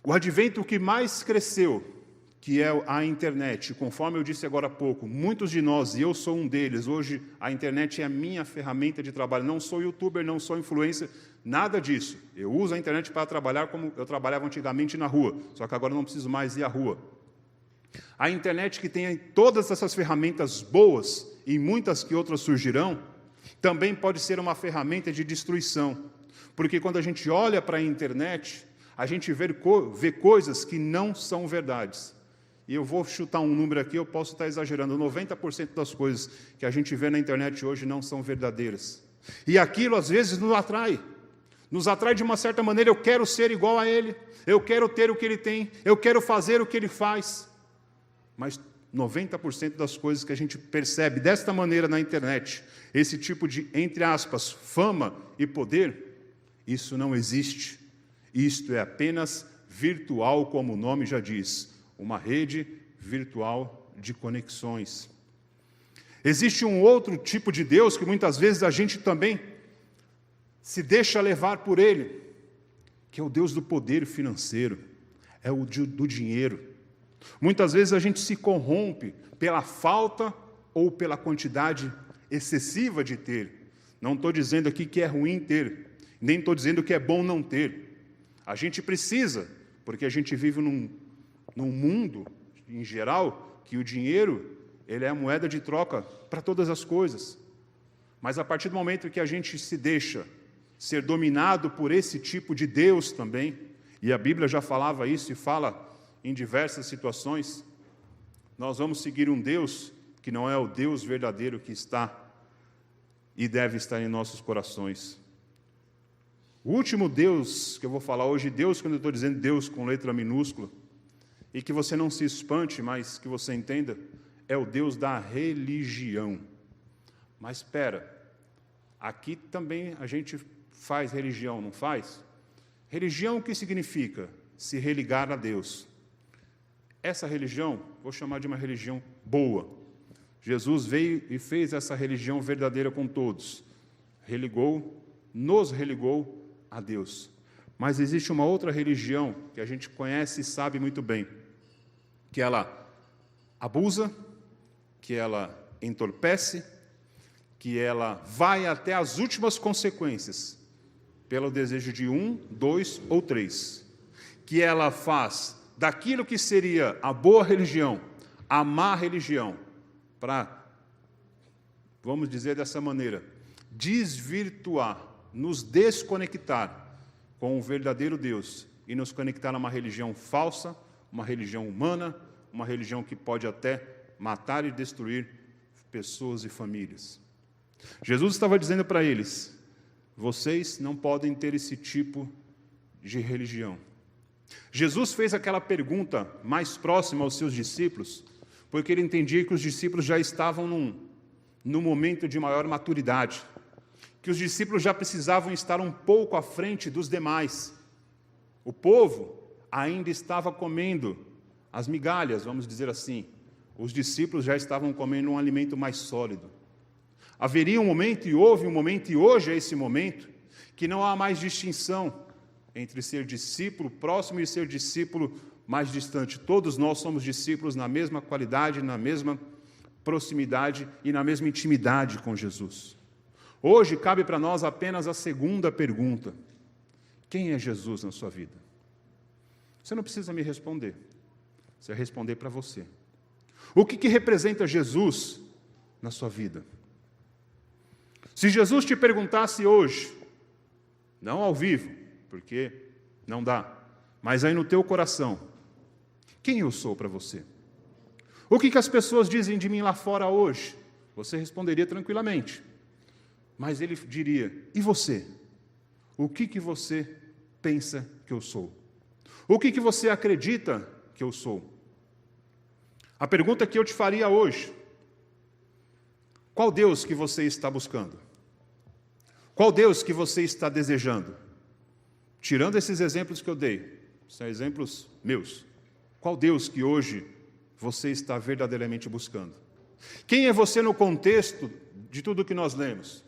o advento que mais cresceu, que é a internet, conforme eu disse agora há pouco, muitos de nós, e eu sou um deles, hoje a internet é a minha ferramenta de trabalho, não sou youtuber, não sou influencer, nada disso. Eu uso a internet para trabalhar como eu trabalhava antigamente na rua, só que agora não preciso mais ir à rua. A internet, que tem todas essas ferramentas boas, e muitas que outras surgirão, também pode ser uma ferramenta de destruição, porque quando a gente olha para a internet, a gente vê coisas que não são verdades. E eu vou chutar um número aqui, eu posso estar exagerando, 90% das coisas que a gente vê na internet hoje não são verdadeiras. E aquilo, às vezes, nos atrai. Nos atrai de uma certa maneira, eu quero ser igual a ele, eu quero ter o que ele tem, eu quero fazer o que ele faz. Mas 90% das coisas que a gente percebe desta maneira na internet, esse tipo de, entre aspas, fama e poder, isso não existe. Isto é apenas virtual, como o nome já diz, uma rede virtual de conexões. Existe um outro tipo de Deus que muitas vezes a gente também se deixa levar por ele, que é o Deus do poder financeiro, é o do dinheiro. Muitas vezes a gente se corrompe pela falta ou pela quantidade excessiva de ter. Não estou dizendo aqui que é ruim ter, nem estou dizendo que é bom não ter. A gente precisa, porque a gente vive num mundo, em geral, que o dinheiro ele é a moeda de troca para todas as coisas. Mas a partir do momento que a gente se deixa ser dominado por esse tipo de Deus também, e a Bíblia já falava isso e fala em diversas situações, nós vamos seguir um Deus que não é o Deus verdadeiro que está e deve estar em nossos corações. O último Deus que eu vou falar hoje, Deus, quando eu estou dizendo Deus com letra minúscula, e que você não se espante, mas que você entenda, é o Deus da religião. Mas espera, aqui também a gente faz religião, não faz? Religião o que significa? Se religar a Deus. Essa religião, vou chamar de uma religião boa. Jesus veio e fez essa religião verdadeira com todos. Nos religou a Deus. Mas existe uma outra religião que a gente conhece e sabe muito bem, que ela abusa, que ela entorpece, que ela vai até as últimas consequências, pelo desejo de 1, 2 ou 3, que ela faz daquilo que seria a boa religião, a má religião, para, vamos dizer dessa maneira, desvirtuar, nos desconectar com o verdadeiro Deus e nos conectar a uma religião falsa, uma religião humana, uma religião que pode até matar e destruir pessoas e famílias. Jesus estava dizendo para eles, vocês não podem ter esse tipo de religião. Jesus fez aquela pergunta mais próxima aos seus discípulos, porque ele entendia que os discípulos já estavam num momento de maior maturidade, que os discípulos já precisavam estar um pouco à frente dos demais. O povo ainda estava comendo as migalhas, vamos dizer assim. Os discípulos já estavam comendo um alimento mais sólido. Haveria um momento, e houve um momento, e hoje é esse momento, que não há mais distinção entre ser discípulo próximo e ser discípulo mais distante. Todos nós somos discípulos na mesma qualidade, na mesma proximidade e na mesma intimidade com Jesus. Hoje cabe para nós apenas a segunda pergunta. Quem é Jesus na sua vida? Você não precisa me responder. Você vai responder para você. O que representa Jesus na sua vida? Se Jesus te perguntasse hoje, não ao vivo, porque não dá, mas aí no teu coração, quem eu sou para você? O que as pessoas dizem de mim lá fora hoje? Você responderia tranquilamente. Mas ele diria, e você? O que você pensa que eu sou? O que você acredita que eu sou? A pergunta que eu te faria hoje, qual Deus que você está buscando? Qual Deus que você está desejando? Tirando esses exemplos que eu dei, são exemplos meus. Qual Deus que hoje você está verdadeiramente buscando? Quem é você no contexto de tudo que nós lemos?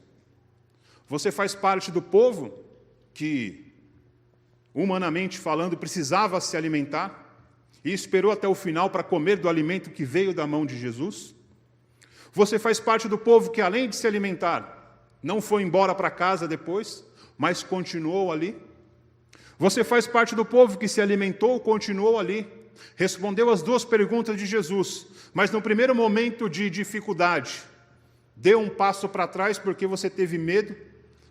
Você faz parte do povo que, humanamente falando, precisava se alimentar e esperou até o final para comer do alimento que veio da mão de Jesus? Você faz parte do povo que, além de se alimentar, não foi embora para casa depois, mas continuou ali? Você faz parte do povo que se alimentou, continuou ali, respondeu as duas perguntas de Jesus, mas no primeiro momento de dificuldade, deu um passo para trás porque você teve medo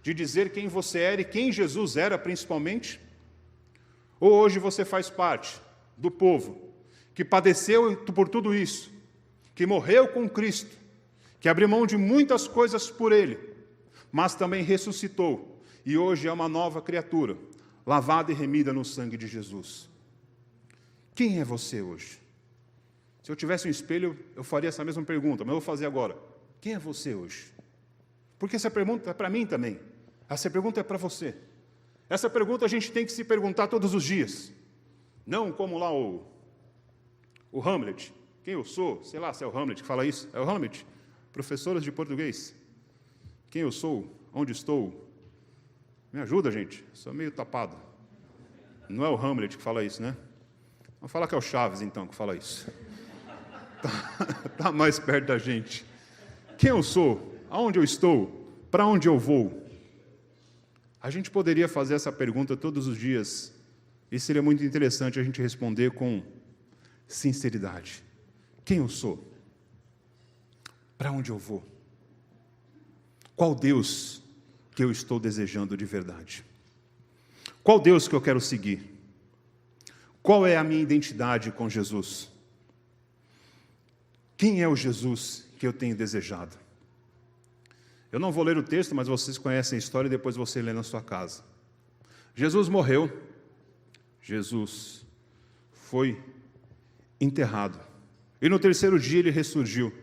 de dizer quem você era e quem Jesus era principalmente? Ou hoje você faz parte do povo que padeceu por tudo isso, que morreu com Cristo, que abriu mão de muitas coisas por Ele, mas também ressuscitou, e hoje é uma nova criatura, lavada e remida no sangue de Jesus. Quem é você hoje? Se eu tivesse um espelho, eu faria essa mesma pergunta, mas eu vou fazer agora. Quem é você hoje? Porque essa pergunta é para mim também. Essa pergunta é para você. Essa pergunta a gente tem que se perguntar todos os dias. Não como lá o Hamlet. Quem eu sou? Sei lá se é o Hamlet que fala isso. É o Hamlet? Professores de português. Quem eu sou? Onde estou? Me ajuda, gente. Sou meio tapado. Não é o Hamlet que fala isso, né? Vamos falar que é o Chaves, então, que fala isso. Tá mais perto da gente. Quem eu sou? Aonde eu estou? Para onde eu vou? A gente poderia fazer essa pergunta todos os dias, e seria muito interessante a gente responder com sinceridade. Quem eu sou? Para onde eu vou? Qual Deus que eu estou desejando de verdade? Qual Deus que eu quero seguir? Qual é a minha identidade com Jesus? Quem é o Jesus que eu tenho desejado? Eu não vou ler o texto, mas vocês conhecem a história e depois você lê na sua casa. Jesus morreu, Jesus foi enterrado, e no terceiro dia ele ressurgiu,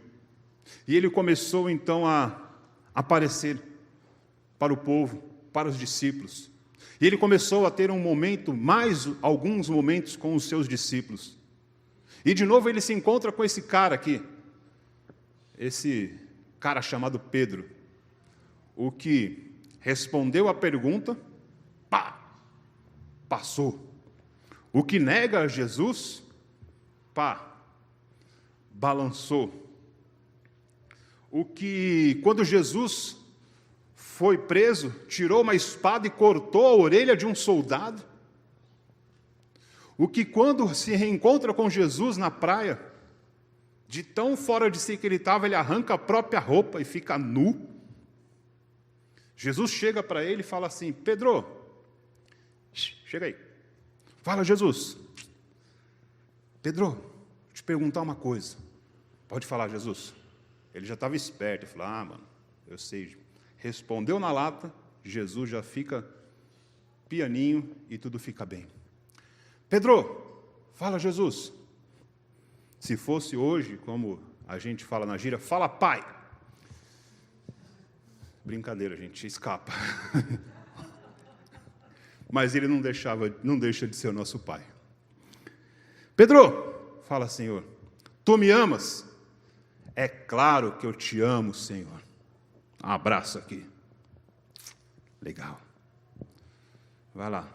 e ele começou então a aparecer para o povo, para os discípulos, e ele começou a ter alguns momentos com os seus discípulos, e de novo ele se encontra com esse cara aqui, esse cara chamado Pedro, o que respondeu a pergunta, passou. O que nega Jesus, balançou. O que, quando Jesus foi preso, tirou uma espada e cortou a orelha de um soldado. O que, quando se reencontra com Jesus na praia, de tão fora de si que ele estava, ele arranca a própria roupa e fica nu. Jesus chega para ele e fala assim: Pedro, chega aí. Fala, Jesus. Pedro, vou te perguntar uma coisa. Pode falar, Jesus. Ele já estava esperto, ele falou: mano, eu sei. Respondeu na lata, Jesus já fica pianinho e tudo fica bem. Pedro, fala, Jesus. Se fosse hoje, como a gente fala na gíria, fala, pai. Brincadeira, gente, escapa. Mas ele não deixa de ser o nosso pai. Pedro, fala, Senhor, tu me amas? É claro que eu te amo, Senhor. Um abraço aqui. Legal. Vai lá,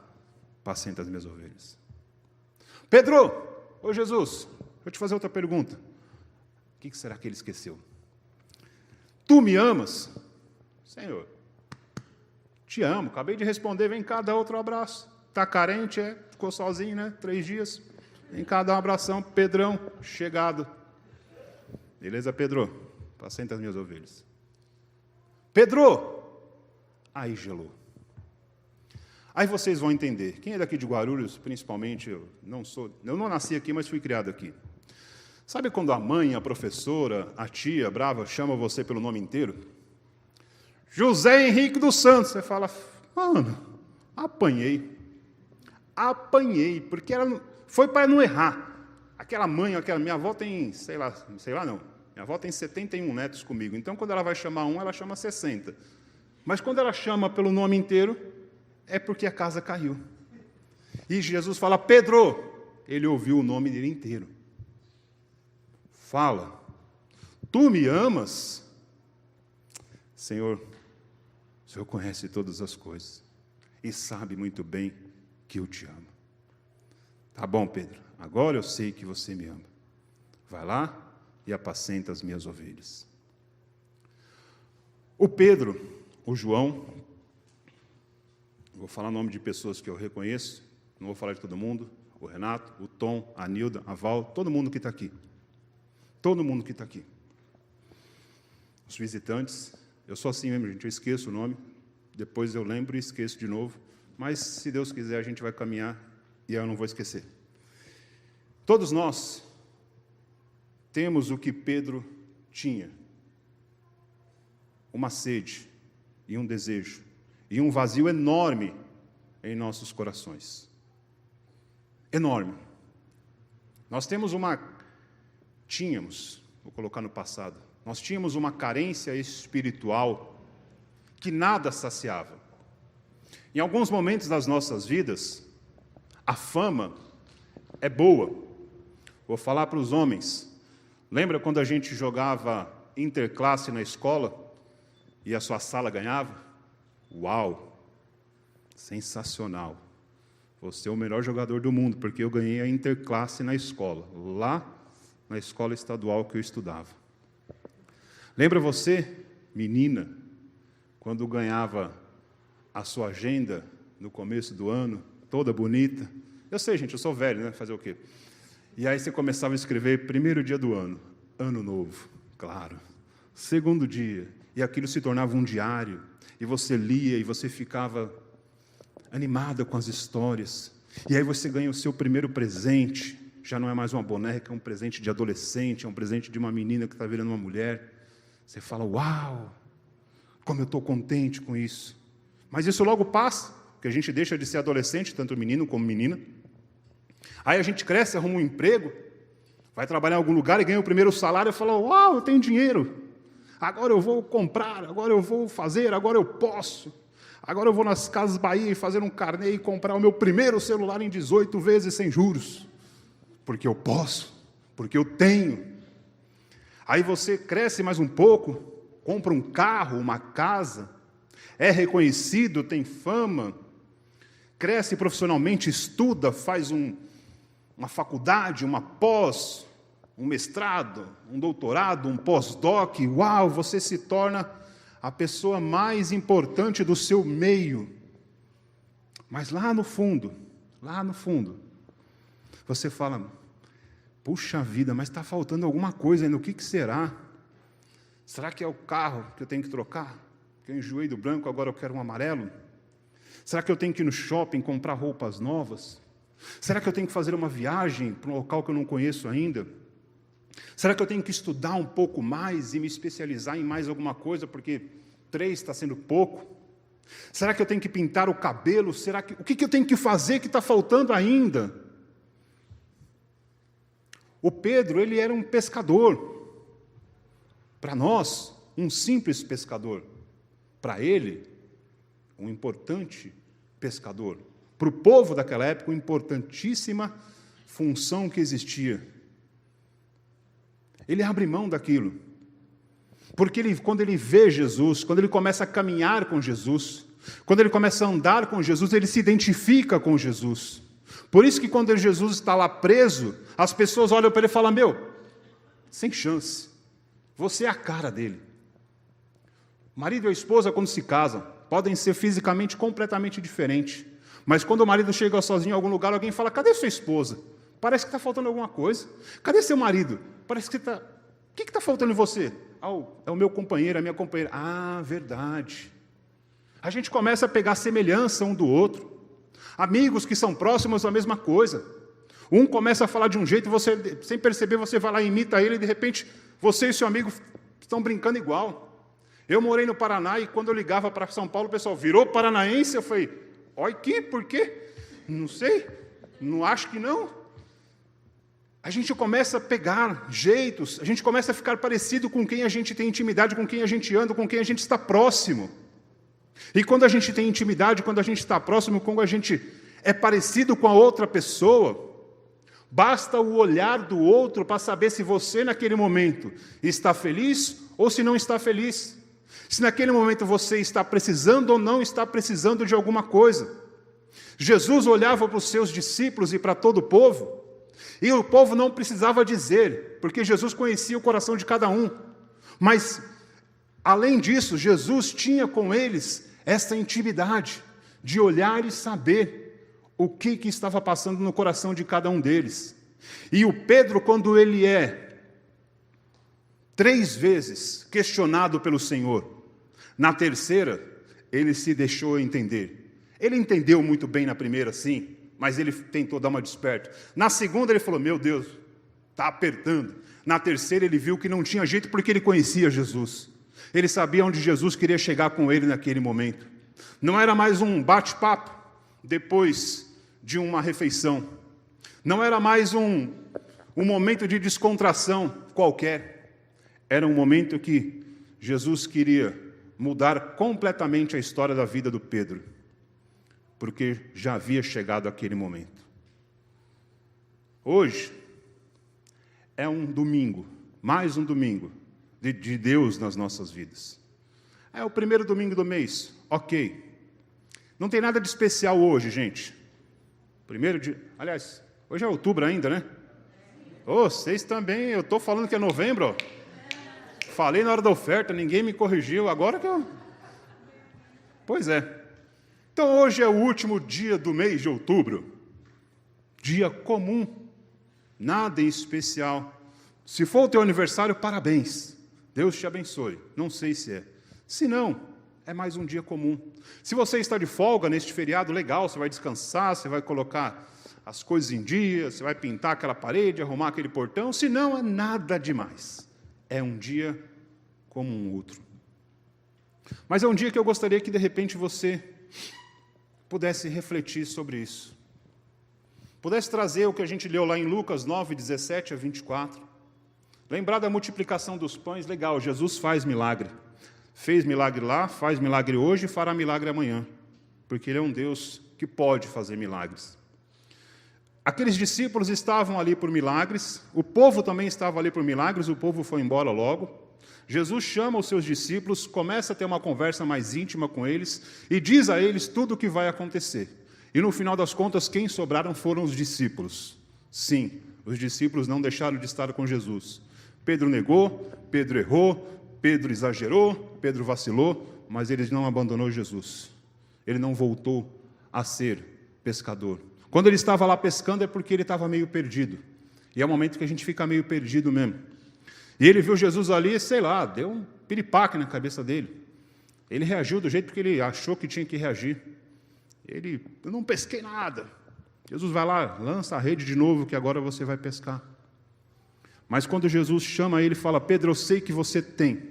apacenta as minhas ovelhas. Pedro, ô Jesus, deixa eu te fazer outra pergunta. O que será que ele esqueceu? Tu me amas? Senhor, te amo, acabei de responder, vem cá, dá outro abraço. Está carente, ficou sozinho, né? 3 dias. Vem cá, dá um abração. Pedrão, chegado. Beleza, Pedro? Apacenta as minhas ovelhas. Pedro! Aí gelou. Aí vocês vão entender. Quem é daqui de Guarulhos, principalmente, eu não nasci aqui, mas fui criado aqui. Sabe quando a mãe, a professora, a tia brava chama você pelo nome inteiro? José Henrique dos Santos. Você fala, mano, apanhei, porque foi para não errar. Aquela mãe, minha avó tem, sei lá não, minha avó tem 71 netos comigo, então quando ela vai chamar ela chama 60. Mas quando ela chama pelo nome inteiro, é porque a casa caiu. E Jesus fala, Pedro, ele ouviu o nome dele inteiro. Fala, tu me amas? Senhor, o Senhor conhece todas as coisas e sabe muito bem que eu te amo. Tá bom, Pedro, agora eu sei que você me ama. Vai lá e apacenta as minhas ovelhas. O Pedro, o João, vou falar o nome de pessoas que eu reconheço, não vou falar de todo mundo, o Renato, o Tom, a Nilda, a Val, todo mundo que está aqui. Todo mundo que está aqui. Os visitantes, eu sou assim mesmo, gente, eu esqueço o nome, depois eu lembro e esqueço de novo, mas se Deus quiser a gente vai caminhar e eu não vou esquecer. Todos nós temos o que Pedro tinha, uma sede e um desejo e um vazio enorme em nossos corações. Enorme. Nós tínhamos, vou colocar no passado, nós tínhamos uma carência espiritual que nada saciava. Em alguns momentos das nossas vidas, a fama é boa. Vou falar para os homens. Lembra quando a gente jogava interclasse na escola e a sua sala ganhava? Uau! Sensacional! Você é o melhor jogador do mundo, porque eu ganhei a interclasse na escola, lá na escola estadual que eu estudava. Lembra você, menina, quando ganhava a sua agenda no começo do ano, toda bonita? Eu sei, gente, eu sou velho, né? Fazer o quê? E aí você começava a escrever primeiro dia do ano, ano novo, claro. Segundo dia, e aquilo se tornava um diário, e você lia e você ficava animada com as histórias. E aí você ganha o seu primeiro presente, já não é mais uma boneca, é um presente de adolescente, é um presente de uma menina que está virando uma mulher. Você fala, uau, como eu estou contente com isso. Mas isso logo passa, porque a gente deixa de ser adolescente, tanto menino como menina. Aí a gente cresce, arruma um emprego, vai trabalhar em algum lugar e ganha o primeiro salário e fala, uau, eu tenho dinheiro. Agora eu vou comprar, agora eu vou fazer, agora eu posso. Agora eu vou nas Casas Bahia e fazer um carnê e comprar o meu primeiro celular em 18 vezes sem juros. Porque eu posso, porque eu tenho. Aí você cresce mais um pouco, compra um carro, uma casa, é reconhecido, tem fama, cresce profissionalmente, estuda, faz uma faculdade, uma pós, um mestrado, um doutorado, um pós-doc. Uau, você se torna a pessoa mais importante do seu meio. Mas lá no fundo, você fala, puxa vida, mas está faltando alguma coisa ainda, o que será? Será que é o carro que eu tenho que trocar? Que eu enjoei do branco, agora eu quero um amarelo? Será que eu tenho que ir no shopping comprar roupas novas? Será que eu tenho que fazer uma viagem para um local que eu não conheço ainda? Será que eu tenho que estudar um pouco mais e me especializar em mais alguma coisa, porque 3 está sendo pouco? Será que eu tenho que pintar o cabelo? O que eu tenho que fazer que está faltando ainda? O Pedro, ele era um pescador. Para nós, um simples pescador. Para ele, um importante pescador. Para o povo daquela época, uma importantíssima função que existia. Ele abre mão daquilo. Porque quando ele vê Jesus, quando ele começa a caminhar com Jesus, quando ele começa a andar com Jesus, ele se identifica com Jesus. Por isso que quando Jesus está lá preso, as pessoas olham para ele e falam, sem chance, você é a cara dele. O marido e a esposa, quando se casam, podem ser fisicamente completamente diferentes. Mas quando o marido chega sozinho em algum lugar, alguém fala, cadê sua esposa? Parece que está faltando alguma coisa. Cadê seu marido? Parece que está... O que está faltando em você? É o meu companheiro, a minha companheira. Ah, verdade. A gente começa a pegar semelhança um do outro. Amigos que são próximos, a mesma coisa. Um começa a falar de um jeito, e você, sem perceber, você vai lá e imita ele, e de repente, você e seu amigo estão brincando igual. Eu morei no Paraná, e quando eu ligava para São Paulo, o pessoal virou paranaense, eu falei, olha aqui, por quê? Não sei, não acho que não. A gente começa a pegar jeitos, a gente começa a ficar parecido com quem a gente tem intimidade, com quem a gente anda, com quem a gente está próximo. E quando a gente tem intimidade, quando a gente está próximo, quando a gente é parecido com a outra pessoa, basta o olhar do outro para saber se você, naquele momento, está feliz ou se não está feliz. Se naquele momento você está precisando ou não está precisando de alguma coisa. Jesus olhava para os seus discípulos e para todo o povo, e o povo não precisava dizer, porque Jesus conhecia o coração de cada um. Mas, além disso, Jesus tinha com eles essa intimidade de olhar e saber o que estava passando no coração de cada um deles. E o Pedro, quando ele é 3 vezes questionado pelo Senhor, na terceira, ele se deixou entender. Ele entendeu muito bem na primeira, sim, mas ele tentou dar uma desperta. Na segunda, ele falou, meu Deus, está apertando. Na terceira, ele viu que não tinha jeito, porque ele conhecia Jesus. Ele sabia onde Jesus queria chegar com ele naquele momento. Não era mais um bate-papo depois de uma refeição. Não era mais um momento de descontração qualquer. Era um momento que Jesus queria mudar completamente a história da vida do Pedro, porque já havia chegado aquele momento. Hoje é um domingo, mais um domingo de Deus nas nossas vidas. É o primeiro domingo do mês, ok. Não tem nada de especial hoje, gente. Aliás, hoje é outubro ainda, né? Vocês também, eu estou falando que é novembro, ó. Falei na hora da oferta, ninguém me corrigiu, agora que eu... Pois é. Então hoje é o último dia do mês de outubro. Dia comum, nada em especial. Se for o teu aniversário, parabéns. Deus te abençoe. Não sei se é. Se não, é mais um dia comum. Se você está de folga neste feriado, legal, você vai descansar, você vai colocar as coisas em dia, você vai pintar aquela parede, arrumar aquele portão. Se não, é nada demais. É um dia como um outro. Mas é um dia que eu gostaria que, de repente, você pudesse refletir sobre isso. Pudesse trazer o que a gente leu lá em Lucas 9, 17 a 24. Lembrar da multiplicação dos pães, legal, Jesus faz milagre. Fez milagre lá, faz milagre hoje e fará milagre amanhã. Porque Ele é um Deus que pode fazer milagres. Aqueles discípulos estavam ali por milagres, o povo também estava ali por milagres, o povo foi embora logo. Jesus chama os seus discípulos, começa a ter uma conversa mais íntima com eles e diz a eles tudo o que vai acontecer. E no final das contas, quem sobraram foram os discípulos. Sim, os discípulos não deixaram de estar com Jesus. Pedro negou, Pedro errou, Pedro exagerou, Pedro vacilou, mas ele não abandonou Jesus. Ele não voltou a ser pescador. Quando ele estava lá pescando é porque ele estava meio perdido. E é o momento que a gente fica meio perdido mesmo. E ele viu Jesus ali, sei lá, deu um piripaque na cabeça dele. Ele reagiu do jeito que ele achou que tinha que reagir. Eu não pesquei nada. Jesus vai lá, lança a rede de novo, que agora você vai pescar. Mas quando Jesus chama ele e fala, Pedro, eu sei que você tem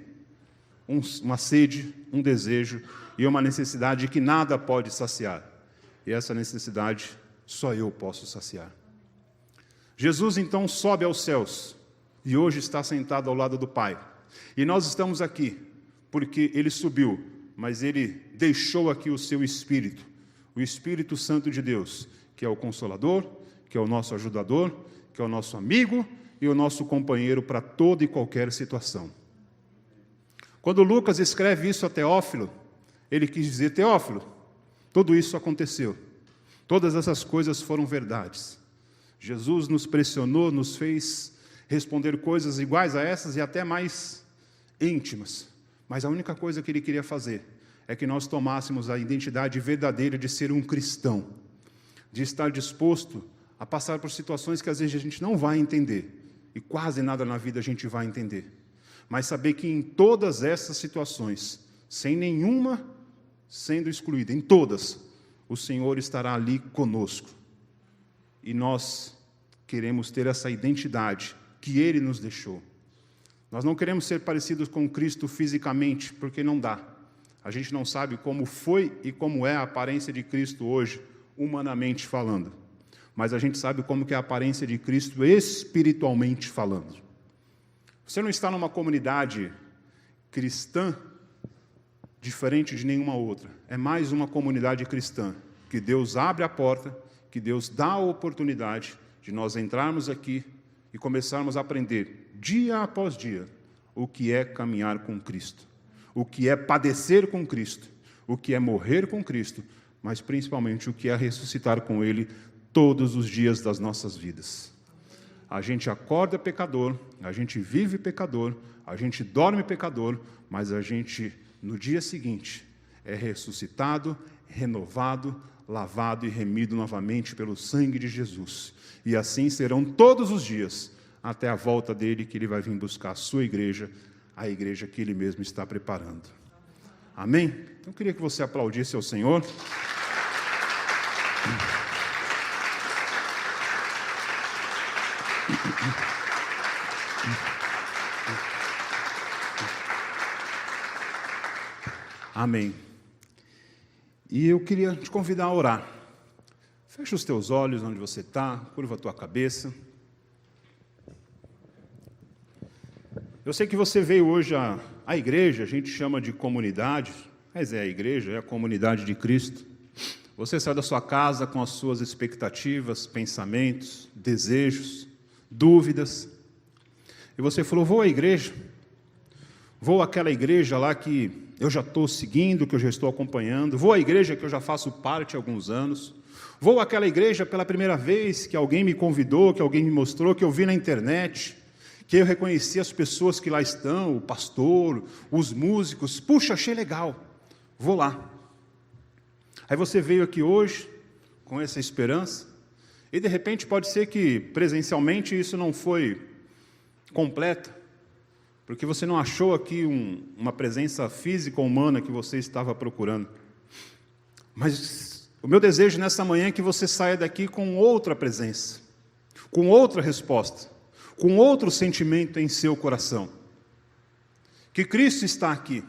uma sede, um desejo e uma necessidade que nada pode saciar. E essa necessidade só eu posso saciar. Jesus então sobe aos céus e hoje está sentado ao lado do Pai. E nós estamos aqui porque Ele subiu, mas Ele deixou aqui o seu Espírito, o Espírito Santo de Deus, que é o Consolador, que é o nosso ajudador, que é o nosso amigo e o nosso companheiro para toda e qualquer situação. Quando Lucas escreve isso a Teófilo, ele quis dizer, Teófilo, tudo isso aconteceu. Todas essas coisas foram verdades. Jesus nos pressionou, nos fez responder coisas iguais a essas e até mais íntimas. Mas a única coisa que ele queria fazer é que nós tomássemos a identidade verdadeira de ser um cristão, de estar disposto a passar por situações que às vezes a gente não vai entender, e quase nada na vida a gente vai entender. Mas saber que em todas essas situações, sem nenhuma sendo excluída, em todas, o Senhor estará ali conosco. E nós queremos ter essa identidade que Ele nos deixou. Nós não queremos ser parecidos com Cristo fisicamente, porque não dá. A gente não sabe como foi e como é a aparência de Cristo hoje, humanamente falando. Mas a gente sabe como que é a aparência de Cristo espiritualmente falando. Você não está numa comunidade cristã diferente de nenhuma outra. É mais uma comunidade cristã, que Deus abre a porta, que Deus dá a oportunidade de nós entrarmos aqui e começarmos a aprender, dia após dia, o que é caminhar com Cristo, o que é padecer com Cristo, o que é morrer com Cristo, mas principalmente o que é ressuscitar com Ele todos os dias das nossas vidas. A gente acorda pecador, a gente vive pecador, a gente dorme pecador, mas a gente, no dia seguinte, é ressuscitado, renovado, lavado e remido novamente pelo sangue de Jesus. E assim serão todos os dias, até a volta dele, que ele vai vir buscar a sua igreja, a igreja que ele mesmo está preparando. Amém? Então eu queria que você aplaudisse ao Senhor. Amém. E eu queria te convidar a orar. Fecha os teus olhos onde você está, curva a tua cabeça. Eu sei que você veio hoje à igreja, a gente chama de comunidade, mas é a igreja, é a comunidade de Cristo. Você saiu da sua casa com as suas expectativas, pensamentos, desejos, dúvidas. E você falou, vou à igreja, vou àquela igreja lá que eu já estou seguindo, que eu já estou acompanhando, vou à igreja que eu já faço parte há alguns anos, vou àquela igreja pela primeira vez que alguém me convidou, que alguém me mostrou, que eu vi na internet, que eu reconheci as pessoas que lá estão, o pastor, os músicos, puxa, achei legal, vou lá. Aí você veio aqui hoje com essa esperança, e de repente pode ser que presencialmente isso não foi completo, porque você não achou aqui uma presença física humana que você estava procurando. Mas o meu desejo nessa manhã é que você saia daqui com outra presença, com outra resposta, com outro sentimento em seu coração. Que Cristo está aqui,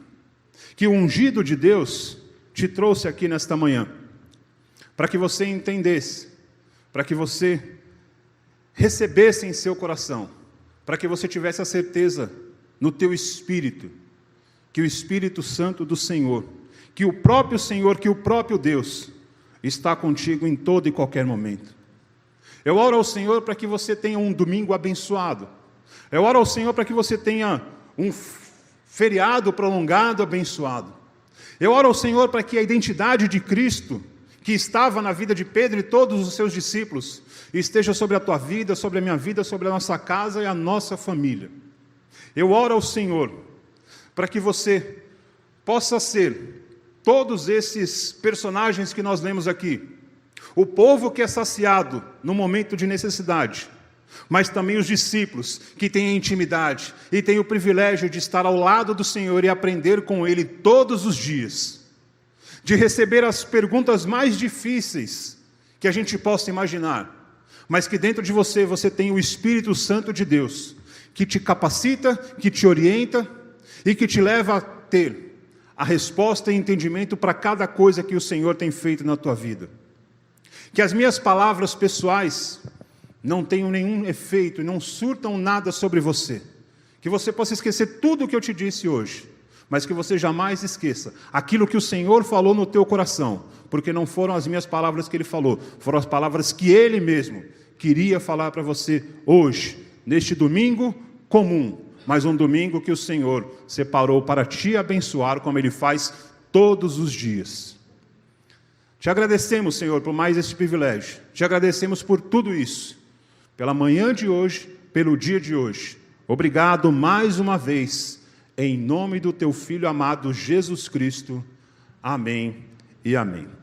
que o ungido de Deus te trouxe aqui nesta manhã, para que você entendesse, para que você recebesse em seu coração, para que você tivesse a certeza no teu espírito, que o Espírito Santo do Senhor, que o próprio Deus, está contigo em todo e qualquer momento. Eu oro ao Senhor para que você tenha um domingo abençoado. Eu oro ao Senhor para que você tenha um feriado prolongado abençoado. Eu oro ao Senhor para que a identidade de Cristo, que estava na vida de Pedro e todos os seus discípulos, esteja sobre a tua vida, sobre a minha vida, sobre a nossa casa e a nossa família. Eu oro ao Senhor para que você possa ser todos esses personagens que nós lemos aqui. O povo que é saciado no momento de necessidade, mas também os discípulos que têm a intimidade e têm o privilégio de estar ao lado do Senhor e aprender com Ele todos os dias, de receber as perguntas mais difíceis que a gente possa imaginar, mas que dentro de você tem o Espírito Santo de Deus, que te capacita, que te orienta e que te leva a ter a resposta e entendimento para cada coisa que o Senhor tem feito na tua vida. Que as minhas palavras pessoais não tenham nenhum efeito, não surtam nada sobre você. Que você possa esquecer tudo o que eu te disse hoje, mas que você jamais esqueça aquilo que o Senhor falou no teu coração, porque não foram as minhas palavras que Ele falou, foram as palavras que Ele mesmo queria falar para você hoje, neste domingo comum, mas um domingo que o Senhor separou para te abençoar, como Ele faz todos os dias. Te agradecemos, Senhor, por mais esse privilégio. Te agradecemos por tudo isso. Pela manhã de hoje, pelo dia de hoje. Obrigado mais uma vez, em nome do Teu Filho amado Jesus Cristo. Amém e amém.